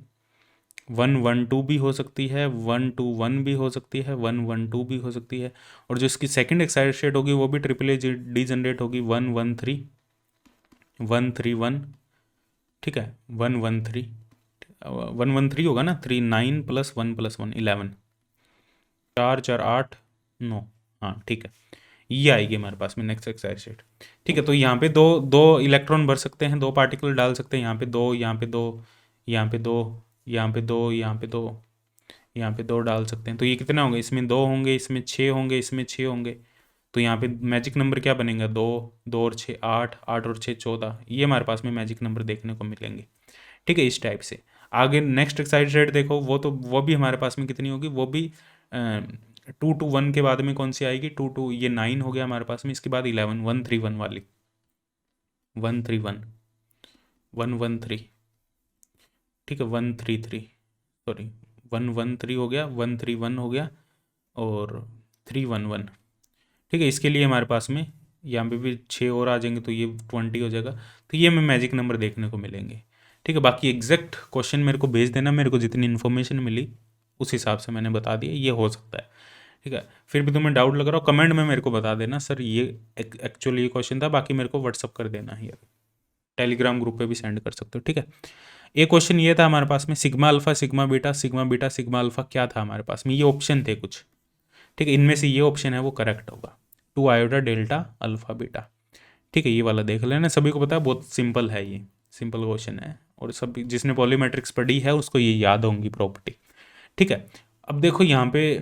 1 1 2 भी हो सकती है, 1 2 1 भी हो सकती है, 1 1 2 भी हो सकती है। और जो इसकी सेकंड एक्साइटेड स्टेट होगी वो भी ट्रिपली डीजनरेट होगी, 1 1 3, 1 3 1, ठीक है, 1 1 3, 1 1 3 होगा ना, 3 9 + 1 + 1 11, 4 4 8 9, हाँ ठीक है, ये आएगी हमारे पास में नेक्स्ट एक्साइटेड स्टेट। ठीक है, तो यहाँ पे दो दो इलेक्ट्रॉन भर सकते हैं, दो पार्टिकल डाल सकते हैं, यहाँ पे दो, यहाँ पे दो, यहाँ पे दो, यहाँ पे दो, यहाँ पे दो, यहाँ पे दो डाल सकते हैं। तो ये कितना होंगे, इसमें दो होंगे, इसमें छः होंगे, इसमें छः होंगे। तो यहाँ पे मैजिक नंबर क्या बनेगा, दो, 2 और 6 8, 8 और 6 14, ये हमारे पास में मैजिक नंबर देखने को मिलेंगे। ठीक है, इस टाइप से। आगे नेक्स्ट एक्साइटेड स्टेट देखो, वो भी हमारे पास में कितनी होगी, वो भी 2 2 1 के बाद में कौन सी आएगी, 2 2, ये 9 हो गया हमारे पास में। इसके बाद 11, 1 3 1 वाली, 1 3 1, 1 1 3, ठीक है, 1 3 3, सॉरी 1 1 3 हो गया, 1 3 1 हो गया, और 3 1 1। ठीक है, इसके लिए हमारे पास में यहाँ पे भी 6 और आ जाएंगे तो ये 20 हो जाएगा। तो ये हमें मैजिक नंबर देखने को मिलेंगे। ठीक है, बाकी एग्जैक्ट क्वेश्चन मेरे को भेज देना, मेरे को जितनी इन्फॉर्मेशन मिली उस हिसाब से मैंने बता दिया, ये हो सकता है। ठीक है, फिर भी तुम्हें डाउट लग रहा हो कमेंट में मेरे को बता देना, सर ये एक्चुअली ये क्वेश्चन था, बाकी मेरे को व्हाट्सअप कर देना है, टेलीग्राम ग्रुप पे भी सेंड कर सकते हो। ठीक है, एक क्वेश्चन ये था हमारे पास में, sigma alpha sigma beta sigma beta sigma alpha क्या था हमारे पास में, ये ऑप्शन थे कुछ। ठीक है, इनमें से ये ऑप्शन है वो करेक्ट होगा, 2 आयोटा डेल्टा अल्फा बीटा। ठीक है, ये वाला देख लेना, सभी को पता है, बहुत सिंपल है, ये सिंपल क्वेश्चन है, और सब जिसने पॉलीमेट्रिक्स पढ़ी है उसको ये याद होंगी प्रॉपर्टी। ठीक है, अब देखो यहाँ पे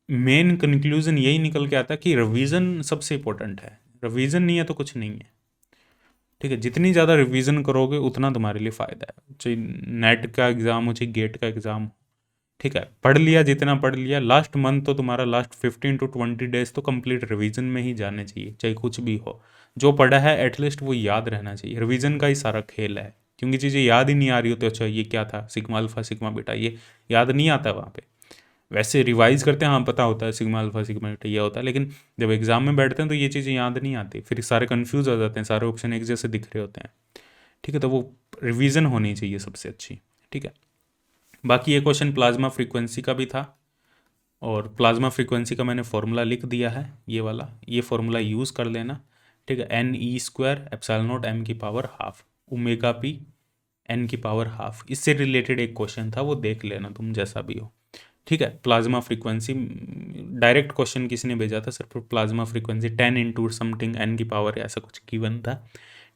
मेन कंक्लूजन यही निकल के आता है कि रिवीजन सबसे इंपॉर्टेंट है, रिवीजन नहीं है तो कुछ नहीं है। ठीक है, जितनी ज़्यादा रिवीजन करोगे उतना तुम्हारे लिए फ़ायदा है, चाहे नेट का एग्ज़ाम हो चाहे गेट का एग्ज़ाम हो। ठीक है, पढ़ लिया जितना पढ़ लिया, लास्ट मंथ तो तुम्हारा लास्ट 15 to 20 डेज तो कंप्लीट रिवीजन में ही जाने चाहिए, चाहे कुछ भी हो। जो पढ़ा है एटलीस्ट वो याद रहना चाहिए, रिवीजन का ही सारा खेल है, क्योंकि चीज़ें याद ही नहीं आ रही हो तो अच्छा ये क्या था, सिग्मा अल्फा सिग्मा बीटा, ये याद नहीं आता वहाँ पे। वैसे रिवाइज करते हैं, हाँ पता होता है सिग्मा अल्फा सिग्मा बीटा ये होता है, लेकिन जब एग्जाम में बैठते हैं तो ये चीज़ें याद नहीं आती, फिर सारे कन्फ्यूज हो जाते हैं, सारे ऑप्शन एक जैसे दिख रहे होते हैं। ठीक है, तो वो रिवीजन होनी चाहिए सबसे अच्छी। ठीक है, बाकी ये क्वेश्चन प्लाज्मा फ्रीक्वेंसी का भी था, और प्लाज्मा फ्रीक्वेंसी का मैंने फॉर्मूला लिख दिया है, ये वाला, ये फॉर्मूला यूज़ कर लेना। ठीक है, NE² एप्सिलॉन नॉट m की power half omega P n की पावर हाफ, इससे रिलेटेड एक क्वेश्चन था, वो देख लेना तुम जैसा भी हो। ठीक है, प्लाज्मा फ्रीक्वेंसी डायरेक्ट क्वेश्चन किसी ने भेजा था, सिर्फ plasma frequency 10 into something n की पावर ऐसा कुछ गिवन था।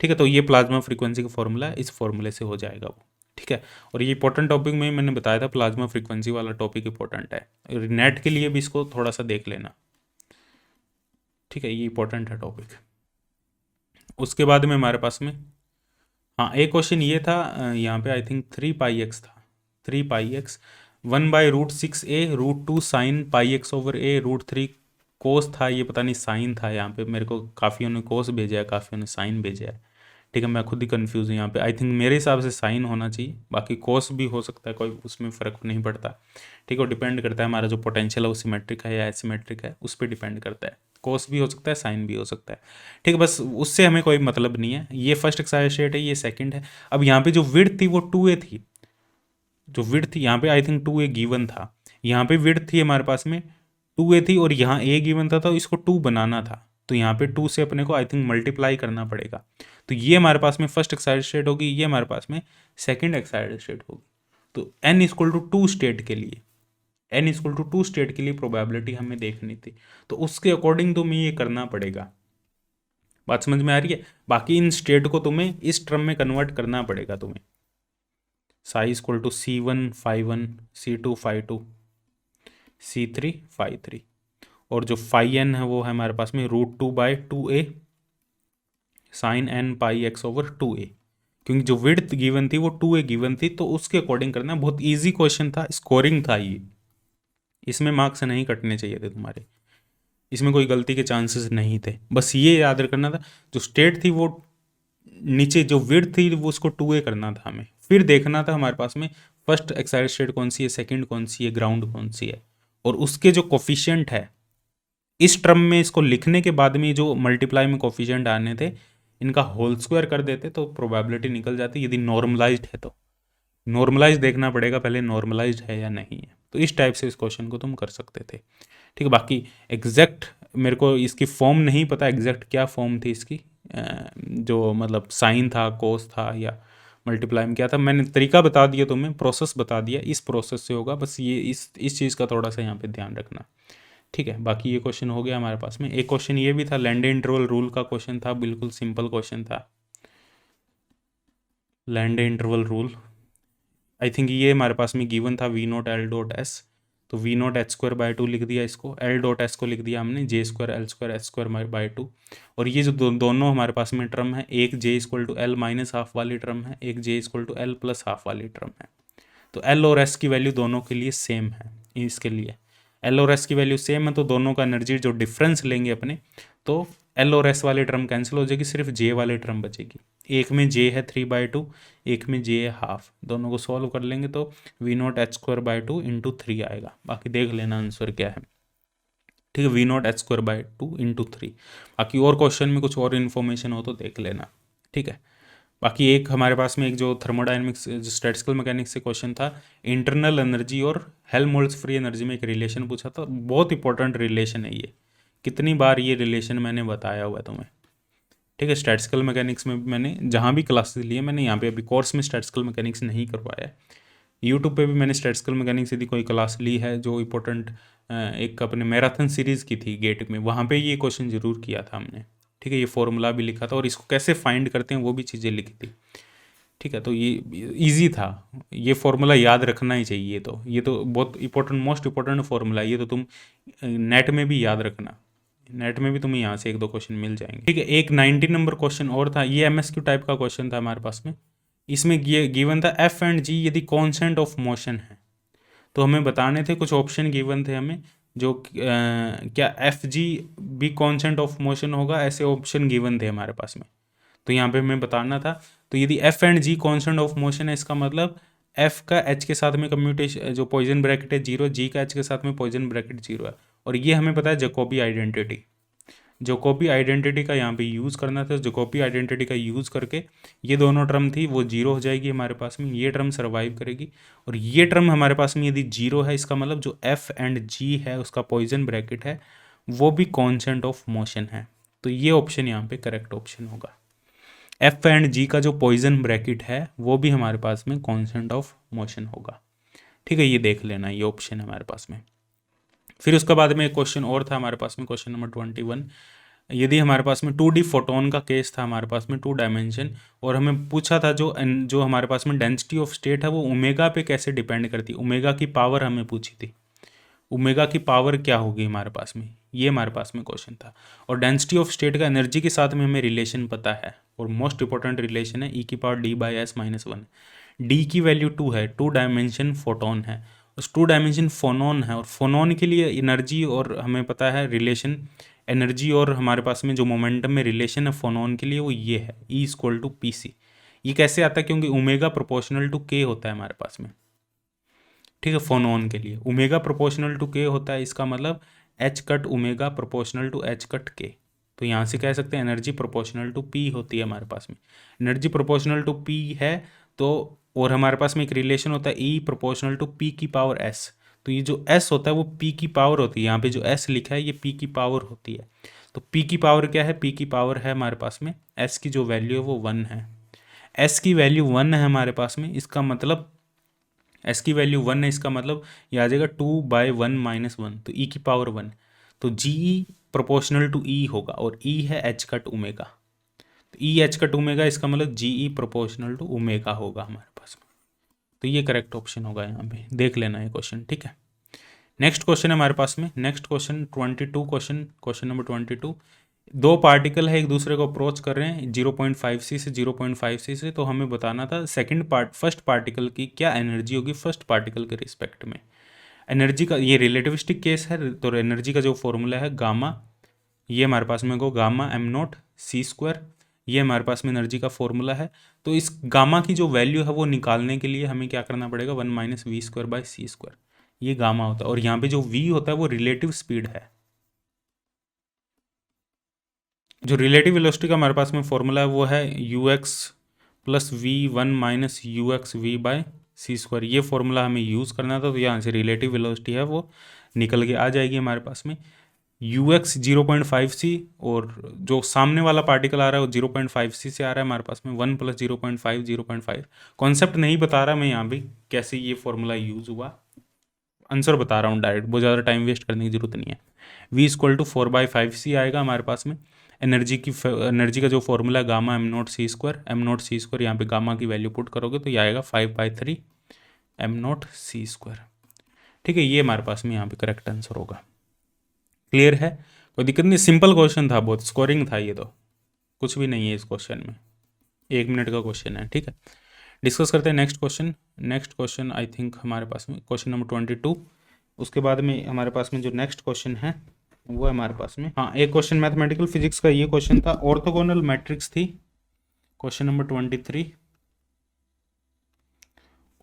ठीक है, तो ये प्लाज्मा फ्रीक्वेंसी का फॉर्मूला है, इस फॉर्मूले से हो जाएगा वो। ठीक है, और ये इंपॉर्टेंट टॉपिक में मैंने बताया था, प्लाज्मा फ्रीक्वेंसी वाला टॉपिक इंपॉर्टेंट है, नेट के लिए भी इसको थोड़ा सा देख लेना। ठीक है, ये इंपॉर्टेंट है टॉपिक। उसके बाद में हमारे पास में, हाँ एक क्वेश्चन ये था, यहाँ पे आई थिंक 3πx था, 3πx 1/√6a √2 sin πx/a √3 कोस था, ये पता नहीं साइन था, यहाँ पे मेरे को काफ़ियों ने कोस भेजा है, काफ़ियों ने साइन भेजा है। ठीक है, मैं खुद ही कंफ्यूज हूँ यहाँ पे, आई थिंक मेरे हिसाब से साइन होना चाहिए, बाकी कोस भी हो सकता है, कोई उसमें फ़र्क नहीं पड़ता। ठीक है, वो डिपेंड करता है हमारा जो पोटेंशियल है वो सिमेट्रिक है या एसिमेट्रिक है, उस पर डिपेंड करता है, कोस भी हो सकता है साइन भी हो सकता है। ठीक है, बस उससे हमें कोई मतलब नहीं है। ये फर्स्ट एक्साइटेड स्टेट है, ये सेकंड है। अब यहाँ पे जो विड्थ थी वो 2a थी, जो विड्थ थी यहाँ पे आई थिंक 2a गिवन था, यहाँ पे विड्थ थी हमारे पास में 2a थी, और यहाँ a गिवन था, तो इसको 2 बनाना था, तो यहाँ पे 2 से अपने को आई थिंक मल्टीप्लाई करना पड़ेगा। तो ये हमारे पास में फर्स्ट एक्साइटेड स्टेट होगी, ये हमारे पास में सेकंड एक्साइटेड स्टेट होगी। तो n=2 स्टेट के लिए, n=2 स्टेट के लिए प्रोबेबिलिटी हमें देखनी थी, तो उसके अकॉर्डिंग तुम्हें ये करना पड़ेगा। बात समझ में आ रही है? बाकी इन स्टेट को तुम्हें इस टर्म में कन्वर्ट करना पड़ेगा तुम्हें, ψ=C1 φ1 C2 φ2 C3 φ3, और जो φn है वो है हमारे पास में √2/2a sin n πx/2a, क्योंकि जो विड्थ गिवन थी वो 2a गिवन थी, तो उसके अकॉर्डिंग करना। बहुत इजी क्वेश्चन था, स्कोरिंग था ये, इसमें मार्क्स नहीं कटने चाहिए थे तुम्हारे, इसमें कोई गलती के चांसेस नहीं थे। बस ये याद रखना था, जो स्टेट थी वो नीचे, जो विड्थ थी वो उसको 2a करना था हमें, फिर देखना था हमारे पास में फर्स्ट एक्साइटेड स्टेट कौन सी है, सेकंड कौन सी है, ग्राउंड कौन सी है, और उसके जो कोफिशिएंट है इस टर्म में इसको लिखने के बाद में जो मल्टीप्लाई में कोफिशिएंट आने थे इनका होल स्क्वायर कर देते तो प्रोबेबिलिटी निकल जाती, यदि नॉर्मलाइज्ड है तो। नॉर्मलाइज देखना पड़ेगा पहले नॉर्मलाइज्ड है या नहीं है। तो इस टाइप से इस क्वेश्चन को तुम कर सकते थे, ठीक है। बाकी एग्जैक्ट मेरे को इसकी फॉर्म नहीं पता, एग्जैक्ट क्या फॉर्म थी इसकी, जो मतलब साइन था, कोस था, या मल्टीप्लाई में क्या था। मैंने तरीका बता दिया तुम्हें, प्रोसेस बता दिया, इस प्रोसेस से होगा, बस ये इस चीज़ का थोड़ा सा यहाँ पे ध्यान रखना, ठीक है। बाकी ये क्वेश्चन हो गया हमारे पास में। एक क्वेश्चन ये भी था, लैंडे इंटरवल रूल का क्वेश्चन था, बिल्कुल सिंपल क्वेश्चन था। Landé interval rule I think ये हमारे पास में गिवन था, V naught L dot S, तो V naught H square by two लिख दिया इसको, एल डॉट एस को लिख दिया हमने J square L square H square by to. और ये जो दोनों हमारे पास में टर्म है, एक J equal to L minus half वाली टर्म है, एक J equal to L plus half वाली टर्म है। तो एल और एस की वैल्यू दोनों के लिए सेम है। इसके लिए एल और एस की वैल्यू सेम है तो दोनों का एनर्जी जो डिफरेंस लेंगे अपने, तो एल और एस वाली टर्म कैंसिल हो जाएगी, सिर्फ जे वाली टर्म बचेगी। एक में जे है 3/2, एक में जे है हाफ, दोनों को सॉल्व कर लेंगे तो V naught H square by two into 3 आएगा। बाकी देख लेना आंसर क्या है, ठीक है। V naught H square by two into 3। बाकी और क्वेश्चन में कुछ और इन्फॉर्मेशन हो तो देख लेना, ठीक है। बाकी एक हमारे पास में एक जो थर्मोडायनेमिक्स जो स्टैटिस्टिकल मैकेनिक्स से क्वेश्चन था, इंटरनल एनर्जी और हेल्महोल्ट्ज फ्री एनर्जी में एक रिलेशन पूछा था। बहुत इंपॉर्टेंट रिलेशन है ये, कितनी बार ये रिलेशन मैंने बताया हुआ है तुम्हें, ठीक है। स्टैटिस्टिकल मैकेनिक्स में मैंने जहाँ भी क्लासेस लिए, मैंने यहाँ पे अभी कोर्स में स्टैटिस्टिकल मैकेनिक्स नहीं करवाया है। यूट्यूब पे भी मैंने स्टैटिस्टिकल मैकेनिक्स यदि कोई क्लास ली है जो इंपॉर्टेंट, एक अपने मैराथन सीरीज़ की थी गेट में, वहाँ पे ये क्वेश्चन ज़रूर किया था हमने, ठीक है। ये फॉर्मूला भी लिखा था और इसको कैसे फाइंड करते हैं वो भी चीज़ें लिखी थी, ठीक है। तो ये इजी था, ये फॉर्मूला याद रखना ही चाहिए। तो ये तो बहुत इंपॉर्टेंट, मोस्ट इंपॉर्टेंट फॉर्मूला है ये, तो तुम नेट में भी याद रखना, नेट में भी तुम्हें यहाँ से 1-2 क्वेश्चन मिल जाएंगे, ठीक है। एक 90 नंबर क्वेश्चन और था, ये एमएसक्यू टाइप का क्वेश्चन था हमारे पास में। इसमें ये गिवन था एफ एंड जी यदि कॉन्स्टेंट ऑफ मोशन है, तो हमें बताने थे, कुछ ऑप्शन गिवन थे हमें, जो क्या एफ जी भी कॉन्स्टेंट ऑफ मोशन होगा, ऐसे ऑप्शन गिवन थे हमारे पास में। तो यहाँ पे हमें बताना था, तो यदि F and G constant of motion है, इसका मतलब एफ का एच के साथ में कम्यूटेशन जो पॉइजन ब्रैकेट है 0, जी का एच के साथ में पॉइजन ब्रैकेट 0 है। और ये हमें पता है जैकोबी आइडेंटिटी, जैकोबी आइडेंटिटी का यहाँ पे यूज़ करना था। जैकोबी आइडेंटिटी का यूज़ करके ये दोनों टर्म थी वो 0 हो जाएगी हमारे पास में, ये टर्म सर्वाइव करेगी। और ये टर्म हमारे पास में यदि 0 है, इसका मतलब जो एफ एंड जी है उसका पॉइजन ब्रैकेट है वो भी कॉन्स्टेंट ऑफ मोशन है। तो ये ऑप्शन यहाँ पे करेक्ट ऑप्शन होगा। एफ एंड जी का जो पॉइजन ब्रैकेट है वो भी हमारे पास में कॉन्स्टेंट ऑफ मोशन होगा, ठीक है। ये देख लेना, ये ऑप्शन है हमारे पास में। फिर उसके बाद में एक क्वेश्चन और था हमारे पास में, क्वेश्चन नंबर 21। यदि हमारे पास में 2D फोटोन का केस था हमारे पास में 2 डायमेंशन, और हमें पूछा था जो हमारे पास में डेंसिटी ऑफ स्टेट है वो ओमेगा पे कैसे डिपेंड करती है, ओमेगा की पावर हमें पूछी थी, ओमेगा की पावर क्या होगी हमारे पास में, ये हमारे पास में क्वेश्चन था। और डेंसिटी ऑफ स्टेट का एनर्जी के साथ में हमें रिलेशन पता है, और मोस्ट इंपॉर्टेंट रिलेशन है e⁻d/s-1। डी की वैल्यू 2 है, 2 डायमेंशन फोटोन है, उस 2 डायमेंशन फोनोन है, और फोनोन के लिए एनर्जी और हमें पता है रिलेशन, एनर्जी और हमारे पास में जो मोमेंटम में रिलेशन है फोनोन के लिए वो ये है E=PC। ये कैसे आता है, क्योंकि ओमेगा प्रोपोर्शनल टू के होता है हमारे पास में, ठीक है। फोनोन के लिए ओमेगा प्रोपोर्शनल टू के होता है, इसका मतलब H cut omega proportional to H cut के। तो यहाँ से कह सकते हैं एनर्जी प्रोपोर्शनल टू पी होती है हमारे पास में, एनर्जी प्रोपोर्शनल टू पी है तो। और हमारे पास में एक रिलेशन होता है ई प्रोपोर्शनल टू पी की पावर एस। तो ये जो एस होता है वो पी की पावर होती है, यहाँ पे जो एस लिखा है ये पी की पावर होती है। तो पी की पावर क्या है, पी की पावर है हमारे पास में एस की जो वैल्यू है वो 1 है, एस की वैल्यू 1 है हमारे पास में, इसका मतलब एस की वैल्यू 1 है, इसका मतलब ये आ जाएगा 2/1 - 1, तो ई की पावर 1। तो जी ई प्रोपोर्शनल टू ई होगा, और ई है एच कट ओमेगा, तो ई एच कट ओमेगा, इसका मतलब जी ई प्रोपोर्शनल टू ओमेगा होगा हमारे पास में। तो ये करेक्ट ऑप्शन होगा, यहाँ पे देख लेना ये क्वेश्चन, ठीक है। नेक्स्ट क्वेश्चन है हमारे पास में, नेक्स्ट क्वेश्चन 22 क्वेश्चन नंबर 22। दो पार्टिकल है एक दूसरे को अप्रोच कर रहे हैं 0.5c से 0.5c से, तो हमें बताना था फर्स्ट पार्टिकल की क्या एनर्जी होगी फर्स्ट पार्टिकल के रिस्पेक्ट में। एनर्जी का ये रिलेटिविस्टिक केस है, तो एनर्जी का जो फॉर्मूला है गामा, ये हमारे पास में गामा m0c², ये हमारे पास में एनर्जी का फॉर्मूला है। तो इस गामा की जो वैल्यू है वो निकालने के लिए हमें क्या करना पड़ेगा, 1 - v²/c², ये गामा होता है। और यहाँ पे जो v होता है वो रिलेटिव स्पीड है, जो रिलेटिव वेलोसिटी का हमारे पास में फॉर्मूला है वो है ux+v1 माइनस ux v/c²। ये फॉर्मूला हमें यूज़ करना था, तो यहाँ से रिलेटिव वेलोसिटी है वो निकल के आ जाएगी हमारे पास में। ux 0.5c और जो सामने वाला पार्टिकल आ रहा है वो 0.5c से आ रहा है हमारे पास में। 1 + 0.5 0.5। कॉन्सेप्ट नहीं बता रहा मैं यहाँ भी कैसे ये फॉर्मूला यूज़ हुआ, आंसर बता रहा हूँ डायरेक्ट, बहुत ज़्यादा टाइम वेस्ट करने की जरूरत नहीं है। v = 4/5c आएगा हमारे पास में। एनर्जी का जो फॉर्मूला है गामा m0c², m0c², यहाँ पे गामा की वैल्यू पुट करोगे तो ये आएगा 5/3 m0c²। ठीक है, ये हमारे पास में यहाँ पे करेक्ट आंसर होगा। क्लियर है, कोई दिक्कत नहीं। सिंपल क्वेश्चन था, बहुत स्कोरिंग था ये, तो कुछ भी नहीं है इस क्वेश्चन में, 1 मिनट का क्वेश्चन है। ठीक है, डिस्कस करते हैं next question. Next question I think हमारे पास में क्वेश्चन नंबर 22। उसके बाद में हमारे पास में जो नेक्स्ट क्वेश्चन है वो है हमारे पास में, हाँ, एक क्वेश्चन मैथमेटिकल फिजिक्स का ये क्वेश्चन था, ऑर्थोगोनल मैट्रिक्स थी। क्वेश्चन नंबर 23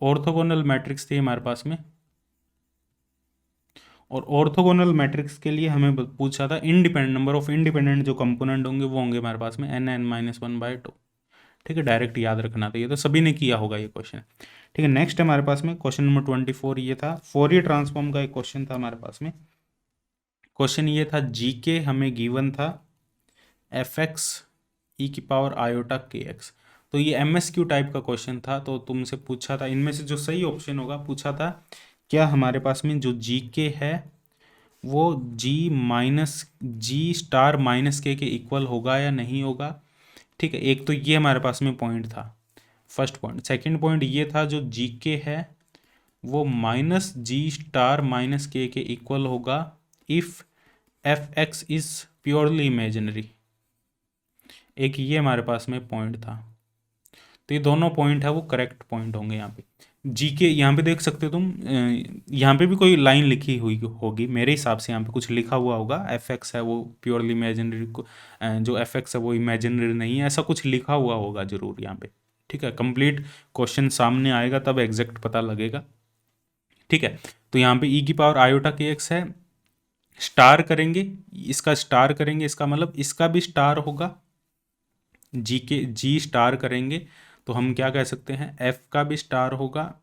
ऑर्थोगोनल मैट्रिक्स थी हमारे पास में। और ऑर्थोगोनल मैट्रिक्स के लिए हमें पूछा था इंडिपेंडेंट नंबर ऑफ इंडिपेंडेंट जो कंपोनेंट होंगे वो होंगे हमारे पास में n(n-1/2)। ठीक है, डायरेक्ट याद रखना था, ये तो सभी ने किया होगा ये क्वेश्चन। ठीक है, नेक्स्ट है हमारे पास में क्वेश्चन नंबर 24। ये था फोरियर ट्रांसफॉर्म का एक क्वेश्चन था हमारे पास में। क्वेश्चन ये था जीके हमें गिवन था fx e⁻i⁴kx। तो ये MSQ टाइप का क्वेश्चन था, तो तुमसे पूछा था इनमें से जो सही ऑप्शन होगा, पूछा था क्या हमारे पास में जो जीके है वो g-k के इक्वल होगा या नहीं होगा। ठीक है, एक तो ये हमारे पास में पॉइंट था, फर्स्ट पॉइंट। सेकंड पॉइंट ये था जो जीके है वो -g⁻k के इक्वल होगा if fx is purely imaginary. एक ये हमारे पास में पॉइंट था, तो ये दोनों पॉइंट है वो करेक्ट पॉइंट होंगे यहाँ पे। जीके यहाँ पे देख सकते हो तुम, यहाँ पे भी कोई लाइन लिखी हुई होगी मेरे हिसाब से, यहाँ पे कुछ लिखा हुआ होगा fx है वो प्योरली इमेजिनरी, जो fx है वो इमेजिनरी नहीं है, ऐसा कुछ लिखा हुआ होगा जरूर यहाँ पे। ठीक है, कंप्लीट क्वेश्चन सामने आएगा तब एग्जैक्ट पता लगेगा। ठीक है, तो यहाँ पे e⁻i⁴kx है, स्टार करेंगे, इसका स्टार करेंगे, इसका मतलब इसका भी स्टार होगा, जी स्टार करेंगे तो हम क्या कह सकते हैं, f का भी स्टार होगा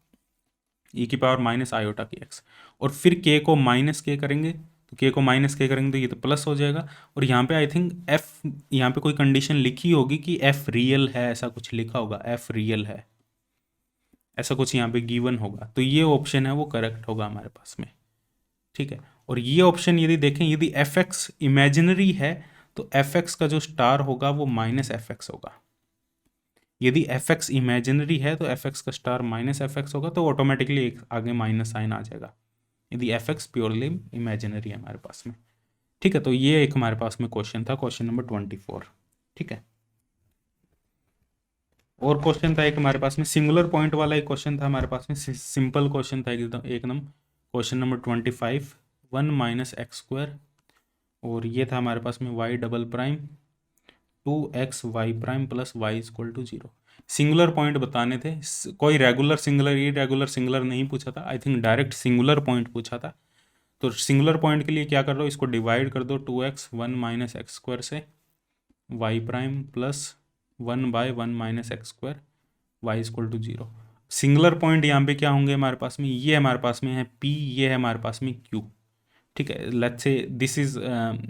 e⁻−i⁴kx। और फिर k को -k करेंगे, तो k को -k करेंगे तो ये तो प्लस हो जाएगा। और यहाँ पे आई थिंक f, यहाँ पे कोई कंडीशन लिखी होगी कि f रियल है, ऐसा कुछ लिखा होगा, f रियल है, ऐसा कुछ यहाँ पे गिवन होगा, तो ये ऑप्शन है वो करेक्ट होगा हमारे पास में। ठीक है, और ये ऑप्शन यदि देखें, यदि fx इमेजिनरी है तो fx का जो स्टार होगा वो -fx होगा। यदि fx इमेजिनरी है तो fx का स्टार -fx होगा, तो ऑटोमेटिकली एक आगे माइनस साइन आ जाएगा यदि fx प्योरली इमेजिनरी है हमारे पास में। ठीक है, तो ये एक हमारे पास में क्वेश्चन था, क्वेश्चन नंबर 24। ठीक है, और क्वेश्चन था एक हमारे पास में सिंगुलर पॉइंट वाला एक क्वेश्चन था हमारे पास में, सिंपल क्वेश्चन था एकदम। क्वेश्चन नंबर 25 1 - x², और ये था हमारे पास में y∬ 2xy' + y = 0। Singular point बताने थे, कोई रेगुलर सिंगुलर इरेगुलर सिंगुलर नहीं पूछा था, I think direct singular point पूछा था। तो सिंगुलर पॉइंट के लिए क्या कर लो, इसको डिवाइड कर दो 2x 1 - x² से, y' + 1/1 - x², y = 0। Singular point यहाँ पे क्या होंगे हमारे पास में, ये हमारे पास में है p, ये है हमारे पास में q। ठीक है, लेट्स से दिस इज,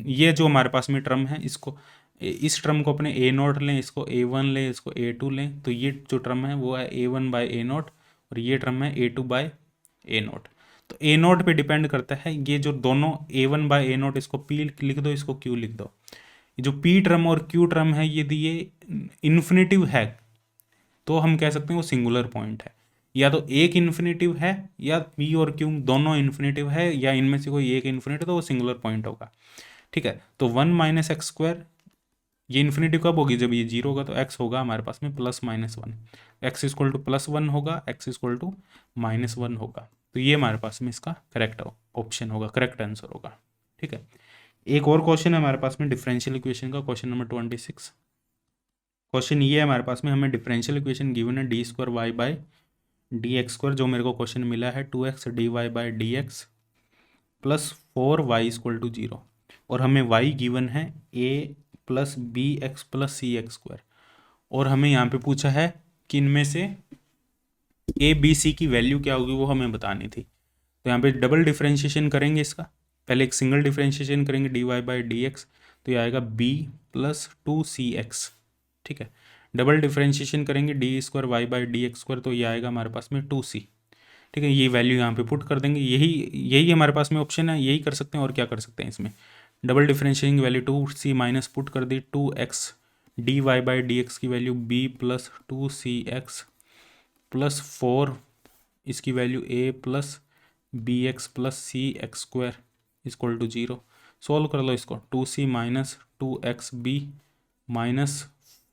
ये जो हमारे पास में टर्म है, इसको, इस टर्म को अपने a0 लें, इसको a1 लें, इसको a2 लें, तो ये जो टर्म है वो है a1/a0 और ये टर्म है a2/a0। तो a0 पे डिपेंड करता है, ये जो दोनों a1/a0, इसको p लिख दो, इसको q लिख दो। ये जो p टर्म और q टर्म है यदि ये इन्फिनेटिव है तो हम कह सकते हैं वो सिंगुलर पॉइंट है। या तो एक इन्फिनेटिव है या p और q दोनों इन्फिनेटिव है, या इनमें से कोई एक इन्फिनेटिव, तो वो सिंगुलर पॉइंट होगा। ठीक है, तो 1 - x², ये इन्फिनेटिव कब होगी, जब ये 0 होगा, तो x होगा हमारे पास में +-1, x = +1 होगा, x = -1 होगा। तो ये हमारे पास में इसका करेक्ट ऑप्शन होगा, करेक्ट आंसर होगा। ठीक है, एक और क्वेश्चन है हमारे पास में डिफरेंशियल इक्वेशन का, क्वेश्चन नंबर 26। क्वेश्चन ये है हमारे पास में, हमें डिफरेंशियल इक्वेशन गिवन है d²y/dx², जो मेरे को क्वेश्चन मिला है 2x dy/dx + 4y = 0, और हमें y गिवन है a plus B X plus C X square, और हमें यहाँ पे पूछा है कि इनमें से ए बी सी की वैल्यू क्या होगी वो हमें बतानी थी। तो यहाँ पे डबल डिफ्रेंशिएशन करेंगे इसका, पहले एक सिंगल डिफ्रेंशिएशन करेंगे D Y by D X, तो ये आएगा B plus two C X. ठीक है, डबल डिफ्रेंशिएशन करेंगे D square Y by D X square, तो ये आएगा हमारे पास में टू सी। ठीक है, ये वैल्यू यहाँ पे पुट कर देंगे, यही यही हमारे पास में ऑप्शन है, यही कर सकते हैं। और क्या कर सकते हैं इसमें, double differentiating value two C minus put कर दी, two X D Y by D X की value B plus two C X plus four, इसकी value A plus B X plus C X square equal to zero. Solve कर लो इसको, two C minus two X B minus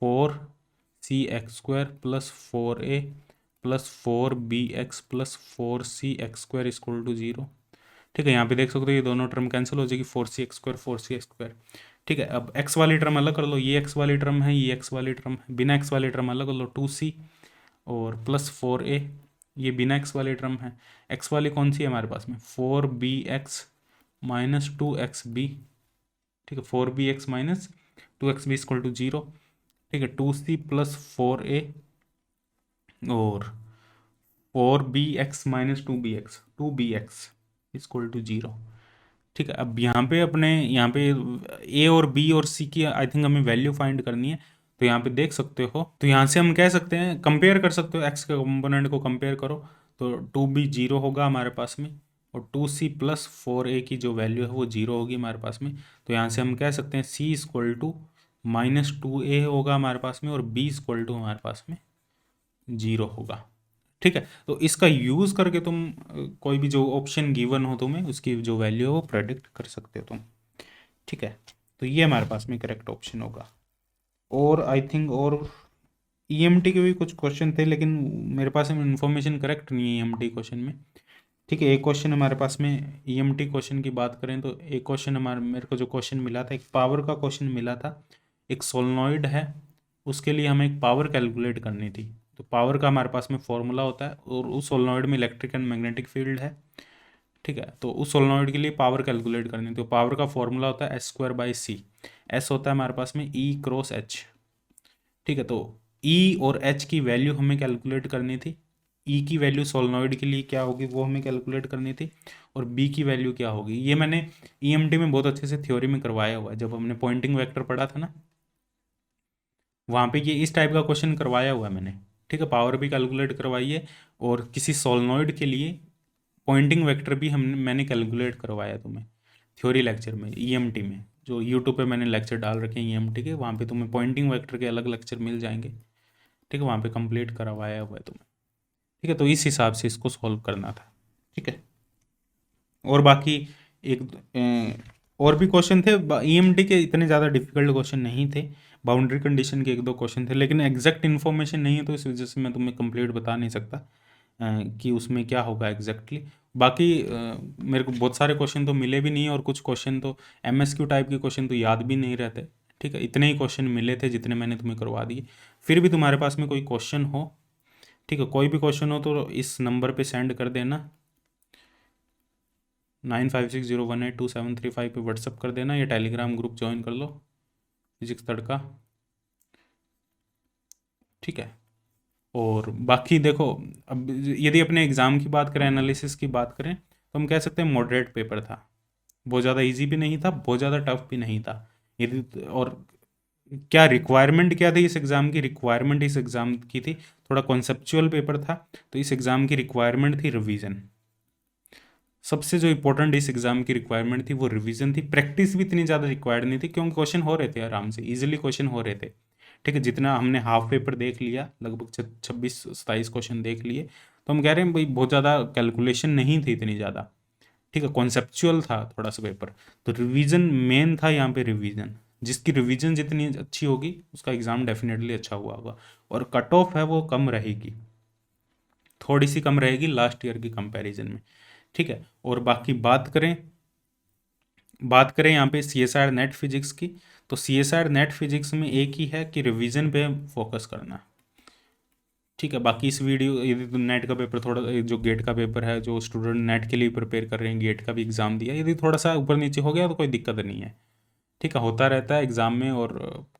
four C X square plus four A plus four B X plus four C X square equal to zero. ठीक है, यहाँ पे देख सकते हो ये दोनों टर्म कैंसिल हो जाएगी, four C X square four C X square. ठीक है, अब एक्स वाली टर्म अलग कर लो, ये एक्स वाली टर्म है, ये एक्स वाली टर्म है, बिना एक्स वाली टर्म अलग कर लो, टू सी और प्लस फोर ए, ये बिना एक्स वाली टर्म है। एक्स वाली कौन सी है हमारे पास में, four B X minus two X B. ठीक है, four B X minus two X B equal to zero. ठीक है, two C plus four A और four B X minus two B X equal to zero. ठीक है, अब यहाँ पे अपने यहाँ पे ए और बी और सी की आई थिंक हमें वैल्यू फाइंड करनी है। तो यहाँ पे देख सकते हो, तो यहाँ से हम कह सकते हैं, कंपेयर कर सकते हो, एक्स के कंपोनेंट को कंपेयर करो तो टू बी जीरो होगा हमारे पास में, और टू सी प्लस फोर ए की जो वैल्यू है वो जीरो होगी हमारे पास में। तो यहाँ से हम कह सकते हैं सी इक्वल टू माइनस टू ए होगा हमारे पास में, और बी इक्वल टू हमारे पास में जीरो होगा। ठीक है, तो इसका यूज़ करके तुम कोई भी जो ऑप्शन गिवन हो तुम्हें उसकी जो वैल्यू है वो प्रेडिक्ट कर सकते हो तुम। ठीक है, तो ये हमारे पास में करेक्ट ऑप्शन होगा। और आई थिंक और ईएमटी के भी कुछ क्वेश्चन थे, लेकिन मेरे पास में इन्फॉर्मेशन करेक्ट नहीं है ईएमटी क्वेश्चन में। ठीक है, एक क्वेश्चन हमारे पास में ईएमटी क्वेश्चन की बात करें तो एक क्वेश्चन मेरे को जो क्वेश्चन मिला था, एक पावर का क्वेश्चन मिला था। एक सोलनॉइड है, उसके लिए हमें एक पावर कैलकुलेट करनी थी। तो पावर का हमारे पास में फॉर्मूला होता है, और उस सोलनॉइड में इलेक्ट्रिक एंड मैग्नेटिक फील्ड है। ठीक है, तो उस सोलनॉइड के लिए पावर कैलकुलेट करनी थी। तो पावर का फॉर्मूला होता है S square by C, S होता है हमारे पास में ई क्रॉस एच। ठीक है, तो ई और एच की वैल्यू हमें कैलकुलेट करनी थी। ई की वैल्यू सोलनॉइड के लिए क्या होगी वो हमें कैलकुलेट करनी थी, और बी की वैल्यू क्या होगी ये मैंने ईएमटी में बहुत अच्छे से थ्योरी में करवाया हुआ है। जब हमने पॉइंटिंग वेक्टर पढ़ा था ना, वहाँ पे ये इस टाइप का क्वेश्चन करवाया हुआ है मैंने। ठीक है, पावर भी कैलकुलेट करवाई है, और किसी सोलनॉइड के लिए पॉइंटिंग वेक्टर भी मैंने कैलकुलेट करवाया तुम्हें थ्योरी लेक्चर में, ईएमटी में। जो यूट्यूब पे मैंने लेक्चर डाल रखे हैं ईएमटी के, वहाँ पे तुम्हें पॉइंटिंग वेक्टर के अलग लेक्चर मिल जाएंगे। ठीक है, वहाँ पे कंप्लीट करवाया हुआ है तुम्हें। ठीक है, तो इस हिसाब से इसको सॉल्व करना था। ठीक है, और बाकी और भी क्वेश्चन थे ईएमटी के, इतने ज़्यादा डिफिकल्ट क्वेश्चन नहीं थे। बाउंड्री कंडीशन के एक दो क्वेश्चन थे, लेकिन एग्जैक्ट इन्फॉर्मेशन नहीं है तो इस वजह से मैं तुम्हें कंप्लीट बता नहीं सकता कि उसमें क्या होगा एग्जैक्टली। बाकी मेरे को बहुत सारे क्वेश्चन तो मिले भी नहीं, और कुछ क्वेश्चन तो एमएसक्यू टाइप के क्वेश्चन तो याद भी नहीं रहते। ठीक है, इतने ही क्वेश्चन मिले थे जितने मैंने तुम्हें करवा दिए। फिर भी तुम्हारे पास में कोई क्वेश्चन हो, ठीक है, कोई भी क्वेश्चन हो तो इस नंबर पे सेंड कर देना, 9560182735 पे व्हाट्सअप कर देना, या टेलीग्राम ग्रुप ज्वाइन कर लो फिजिक्स तड़का। ठीक है, और बाकी देखो, अब यदि अपने एग्ज़ाम की बात करें, एनालिसिस की बात करें, तो हम कह सकते हैं मॉडरेट पेपर था। बहुत ज़्यादा इजी भी नहीं था, बहुत ज़्यादा टफ भी नहीं था। यदि और क्या रिक्वायरमेंट क्या थी इस एग्ज़ाम की, रिक्वायरमेंट इस एग्ज़ाम की थी, थोड़ा कॉन्सेप्चुअल पेपर था, तो इस एग्ज़ाम की रिक्वायरमेंट थी रिवीजन। सबसे जो इंपॉर्टेंट इस एग्ज़ाम की रिक्वायरमेंट थी वो रिवीजन थी। प्रैक्टिस भी इतनी ज़्यादा रिक्वायर्ड नहीं थी, क्योंकि क्वेश्चन हो रहे थे आराम से, इजीली क्वेश्चन हो रहे थे। ठीक है, जितना हमने हाफ पेपर देख लिया, लगभग 26-27 क्वेश्चन देख लिए, तो हम कह रहे हैं भाई बहुत ज़्यादा कैलकुलेशन नहीं थी इतनी ज़्यादा। ठीक है, कॉन्सेप्चुअल था थोड़ा सा पेपर, तो रिवीजन मेन था यहाँ पे। रिवीजन, जिसकी रिवीजन जितनी अच्छी होगी उसका एग्ज़ाम डेफिनेटली अच्छा हुआ होगा, और कट ऑफ है वो कम रहेगी, थोड़ी सी कम रहेगी लास्ट ईयर की कंपैरिजन में। ठीक है, और बाकी बात करें यहाँ पे CSIR नेट फिजिक्स की, तो CSIR नेट फिजिक्स में एक ही है कि रिवीजन पे फोकस करना। ठीक है, बाकी इस वीडियो, यदि तो नेट का पेपर थोड़ा, जो गेट का पेपर है, जो स्टूडेंट नेट के लिए प्रिपेयर कर रहे हैं, गेट का भी एग्ज़ाम दिया, यदि थोड़ा सा ऊपर नीचे हो गया तो कोई दिक्कत नहीं है। ठीक है, होता रहता है एग्ज़ाम में। और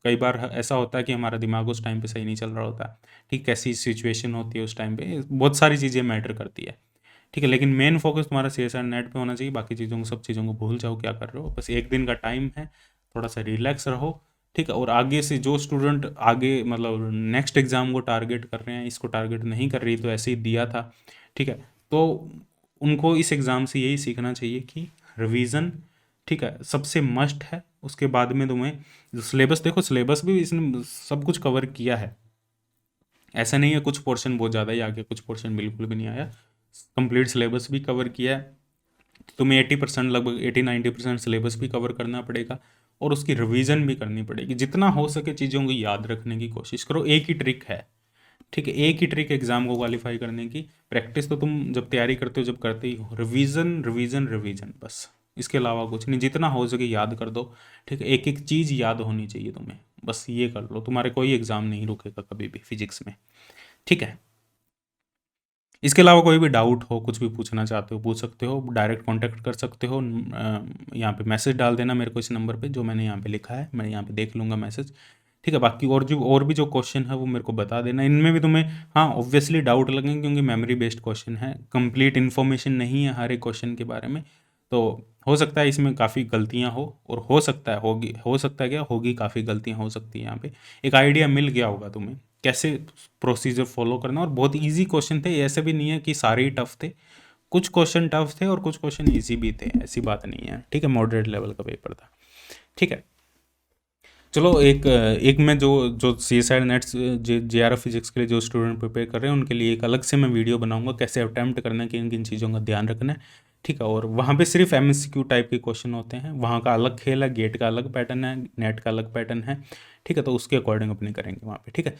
कई बार ऐसा होता है कि हमारा दिमाग उस टाइम पे सही नहीं चल रहा होता है, ठीक, कैसी सिचुएशन होती है उस टाइम पे, बहुत सारी चीज़ें मैटर करती है, ठीक है। लेकिन मेन फोकस तुम्हारा CSR नेट पे होना चाहिए, बाकी चीज़ों को, सब चीज़ों को भूल जाओ क्या कर रहे हो, बस एक दिन का टाइम है, थोड़ा सा रिलैक्स रहो, ठीक है। और आगे से जो स्टूडेंट आगे मतलब नेक्स्ट एग्ज़ाम को टारगेट कर रहे हैं, इसको टारगेट नहीं कर रही तो ऐसे ही दिया था, ठीक है, तो उनको इस एग्ज़ाम से यही सीखना चाहिए कि रिवीजन, ठीक है, सबसे मस्ट है। उसके बाद में तुम्हें जो सिलेबस, देखो सिलेबस भी इसने सब कुछ कवर किया है, ऐसा नहीं है कुछ पोर्शन बहुत ज़्यादा ही आ गया, कुछ पोर्शन बिल्कुल भी नहीं आया, कंप्लीट सिलेबस भी कवर किया है। तो तुम्हें 80% लगभग 80-90% सिलेबस भी कवर करना पड़ेगा, और उसकी रिवीजन भी करनी पड़ेगी। जितना हो सके चीज़ों को याद रखने की कोशिश करो, एक ही ट्रिक है, ठीक है, एक ही ट्रिक एग्जाम को क्वालिफाई करने की। प्रैक्टिस तो तुम जब तैयारी करते हो जब करते ही हो, रिवीजन रिवीजन रिवीजन, बस इसके अलावा कुछ नहीं। जितना हो सके याद कर दो, ठीक है, एक एक चीज़ याद होनी चाहिए तुम्हें, बस ये कर लो, तुम्हारे कोई एग्ज़ाम नहीं रुकेगा कभी भी फिजिक्स में, ठीक है। इसके अलावा कोई भी डाउट हो, कुछ भी पूछना चाहते हो पूछ सकते हो, डायरेक्ट कांटेक्ट कर सकते हो। यहाँ पे मैसेज डाल देना मेरे को इस नंबर पे जो मैंने यहाँ पे लिखा है, मैं यहाँ पे देख लूँगा मैसेज, ठीक है। बाकी और भी जो क्वेश्चन है वो मेरे को बता देना, इनमें भी तुम्हें हाँ ऑब्वियसली डाउट लगेंगे क्योंकि मेमोरी बेस्ड क्वेश्चन है, कंप्लीट इन्फॉर्मेशन नहीं है हर एक क्वेश्चन के बारे में, तो हो सकता है इसमें काफ़ी गलतियाँ हो, और हो सकता है होगी, हो सकता है क्या होगी, काफ़ी गलतियाँ हो सकती हैं यहाँ पे। एक आइडिया मिल गया होगा तुम्हें कैसे प्रोसीजर फॉलो करना, और बहुत इजी क्वेश्चन थे, ऐसे भी नहीं है कि सारे ही टफ थे, कुछ क्वेश्चन टफ थे और कुछ क्वेश्चन इजी भी थे, ऐसी बात नहीं है, ठीक है। मॉडरेट लेवल का पेपर था, ठीक है। चलो एक मैं जो जो CSIR नेट्स JRF फिजिक्स के लिए जो स्टूडेंट प्रिपेयर कर रहे हैं उनके लिए एक अलग से मैं वीडियो बनाऊंगा, कैसे अटैम्प्ट करना है, किन किन चीज़ों का ध्यान रखना है, ठीक है। और वहाँ पे सिर्फ MCQ टाइप के क्वेश्चन होते हैं, वहाँ का अलग खेल है, गेट का अलग पैटर्न है, नेट का अलग पैटर्न है, ठीक है। तो उसके अकॉर्डिंग अपने करेंगे वहाँ पे, ठीक है।